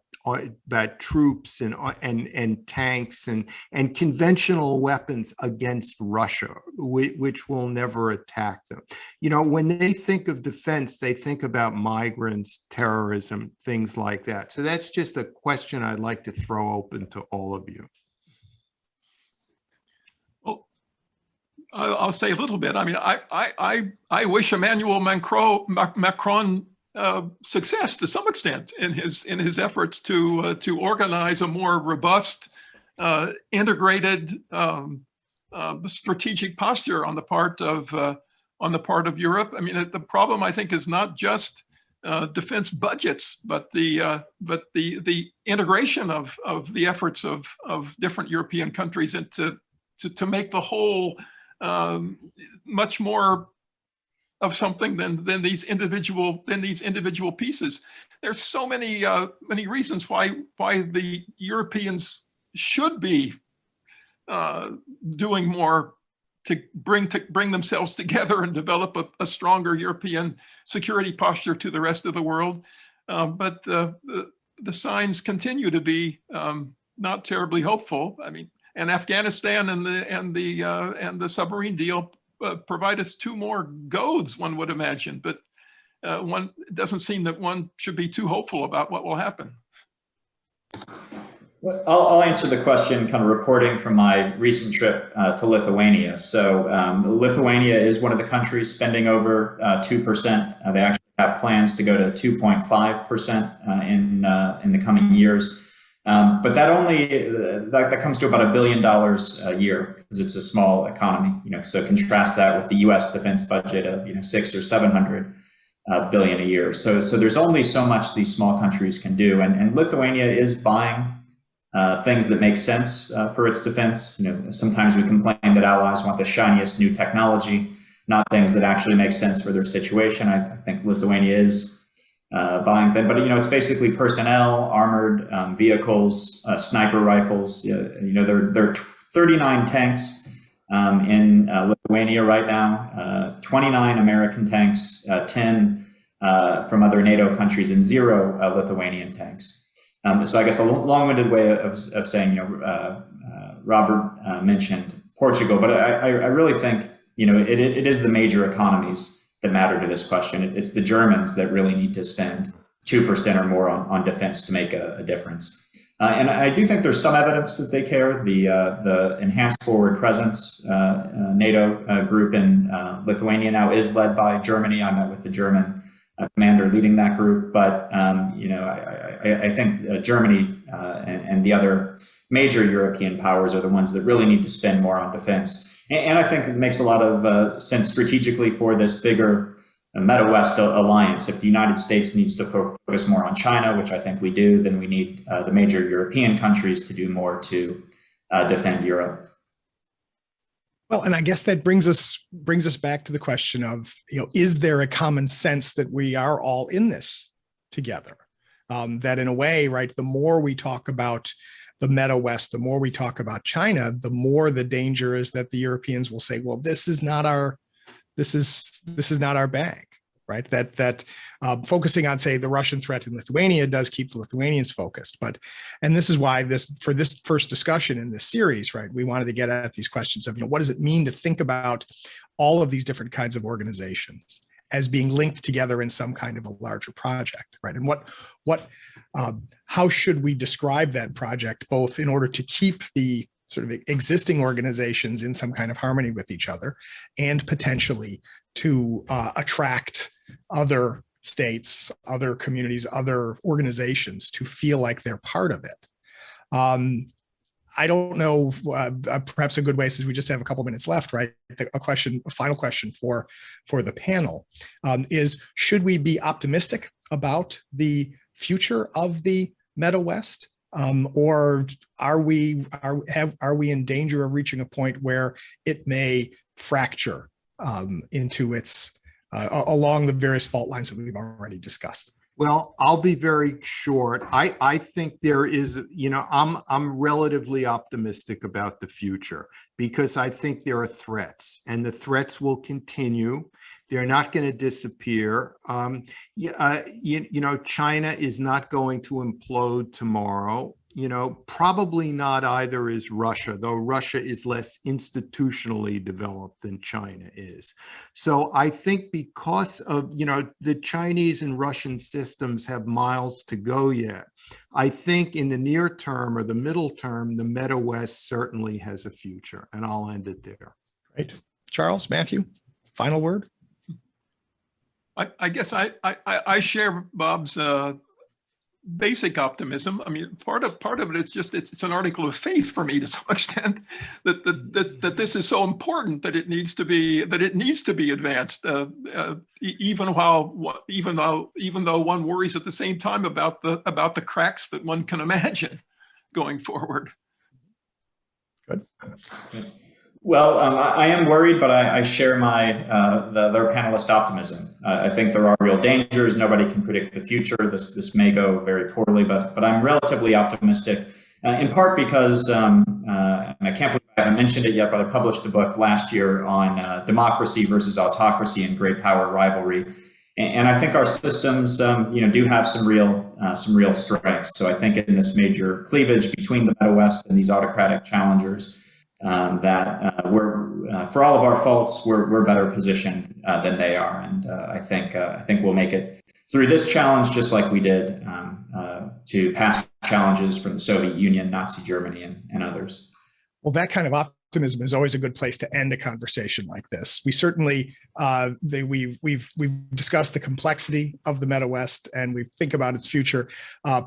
C: troops and tanks and conventional weapons against Russia, which will never attack them? When they think of defense, they think about migrants, terrorism, things like that. So that's just a question I'd like to throw open to all of you.
D: Well, I'll say a little bit. I mean, I wish Emmanuel Macron success to some extent in his efforts to organize a more robust, integrated, strategic posture on the part of Europe. I mean, the problem I think is not just defense budgets, but the integration of the efforts of different European countries into to make the whole much more of something than these individual pieces. There's so many reasons why the Europeans should be doing more to bring themselves together and develop a stronger European security posture to the rest of the world. But the signs continue to be not terribly hopeful. I mean, and Afghanistan and the submarine deal provide us two more goads, one would imagine, but it doesn't seem that one should be too hopeful about what will happen.
E: Well, I'll answer the question kind of reporting from my recent trip to Lithuania. So Lithuania is one of the countries spending over 2%. They actually have plans to go to 2.5% in the coming years. But that only that comes to about $1 billion a year because it's a small economy. So contrast that with the U.S. defense budget of 600 or 700 billion a year. So there's only so much these small countries can do, and Lithuania is buying things that make sense for its defense. Sometimes we complain that allies want the shiniest new technology, not things that actually make sense for their situation. I think Lithuania is buying things, but it's basically personnel, armored vehicles, sniper rifles. There are 39 tanks in Lithuania right now, 29 American tanks, 10 from other NATO countries, and 0 Lithuanian tanks. So I guess a long-winded way of saying, Robert mentioned Portugal, but I really think, it is the major economies that matter to this question. It's the Germans that really need to spend 2% or more on defense to make a difference. And I do think there's some evidence that they care. The Enhanced Forward Presence NATO group in Lithuania now is led by Germany. I met with the German commander leading that group, but I think Germany and the other major European powers are the ones that really need to spend more on defense. And I think it makes a lot of sense strategically for this bigger MetaWest alliance. If the United States needs to focus more on China, which I think we do, then we need the major European countries to do more to defend Europe.
A: Well, and I guess that brings us back to the question of, is there a common sense that we are all in this together? That in a way, right, the more we talk about the MetaWest, the more we talk about China, the more the danger is that the Europeans will say, well, this is not our bag, right? That focusing on, say, the Russian threat in Lithuania does keep the Lithuanians focused. And this is why for this first discussion in this series, right, we wanted to get at these questions of, what does it mean to think about all of these different kinds of organizations as being linked together in some kind of a larger project, right? And how should we describe that project, both in order to keep the sort of existing organizations in some kind of harmony with each other, and potentially to attract other states, other communities, other organizations to feel like they're part of it. I don't know, perhaps a good way, since we just have a couple minutes left, right? A final question for the panel is, should we be optimistic about the future of the MetaWest? Or are we in danger of reaching a point where it may fracture into its along the various fault lines that we've already discussed?
C: Well, I'll be very short. I think there is, I'm relatively optimistic about the future because I think there are threats, and the threats will continue. They're not going to disappear. China is not going to implode tomorrow. Probably not either is Russia, though Russia is less institutionally developed than China is. So I think because of, the Chinese and Russian systems have miles to go yet, I think in the near term or the middle term, the MetaWest certainly has a future, and I'll end it there.
A: Great. Charles, Matthew, final word?
D: I guess I share Bob's basic optimism. I mean, part of it is just it's an article of faith for me to some extent that this is so important that it needs to be advanced, even though one worries at the same time about the cracks that one can imagine going forward.
A: Good.
E: Well, I am worried, but I share their panelist optimism. I think there are real dangers. Nobody can predict the future. This may go very poorly, but I'm relatively optimistic, in part because, and I can't believe I haven't mentioned it yet, but I published a book last year on democracy versus autocracy and great power rivalry. And I think our systems, do have some real strengths. So I think in this major cleavage between the MetaWest and these autocratic challengers, that we're, for all of our faults, we're better positioned than they are, and I think we'll make it through this challenge just like we did to past challenges from the Soviet Union, Nazi Germany, and others.
A: Well, that kind of optimism is always a good place to end a conversation like this. We certainly we've discussed the complexity of the MetaWest, and we think about its future.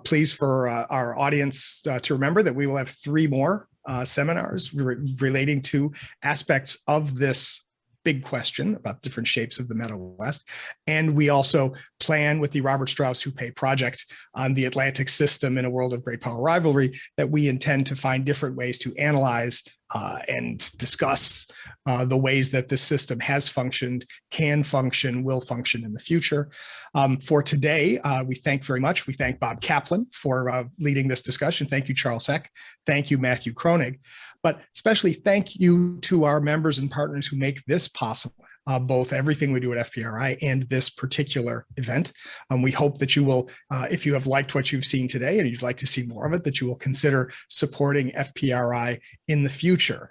A: Please, for our audience, to remember that we will have 3 more seminars relating to aspects of this big question about different shapes of the MetaWest. And we also plan with the Robert Strausz-Hupé Project on the Atlantic system in a world of great power rivalry that we intend to find different ways to analyze and discuss the ways that this system has functioned, can function, will function in the future. For today, we thank very much. We thank Bob Kaplan for leading this discussion. Thank you, Charles Heck. Thank you, Matthew Kronig. But especially thank you to our members and partners who make this possible, both everything we do at FPRI and this particular event. We hope that you will, if you have liked what you've seen today and you'd like to see more of it, that you will consider supporting FPRI in the future.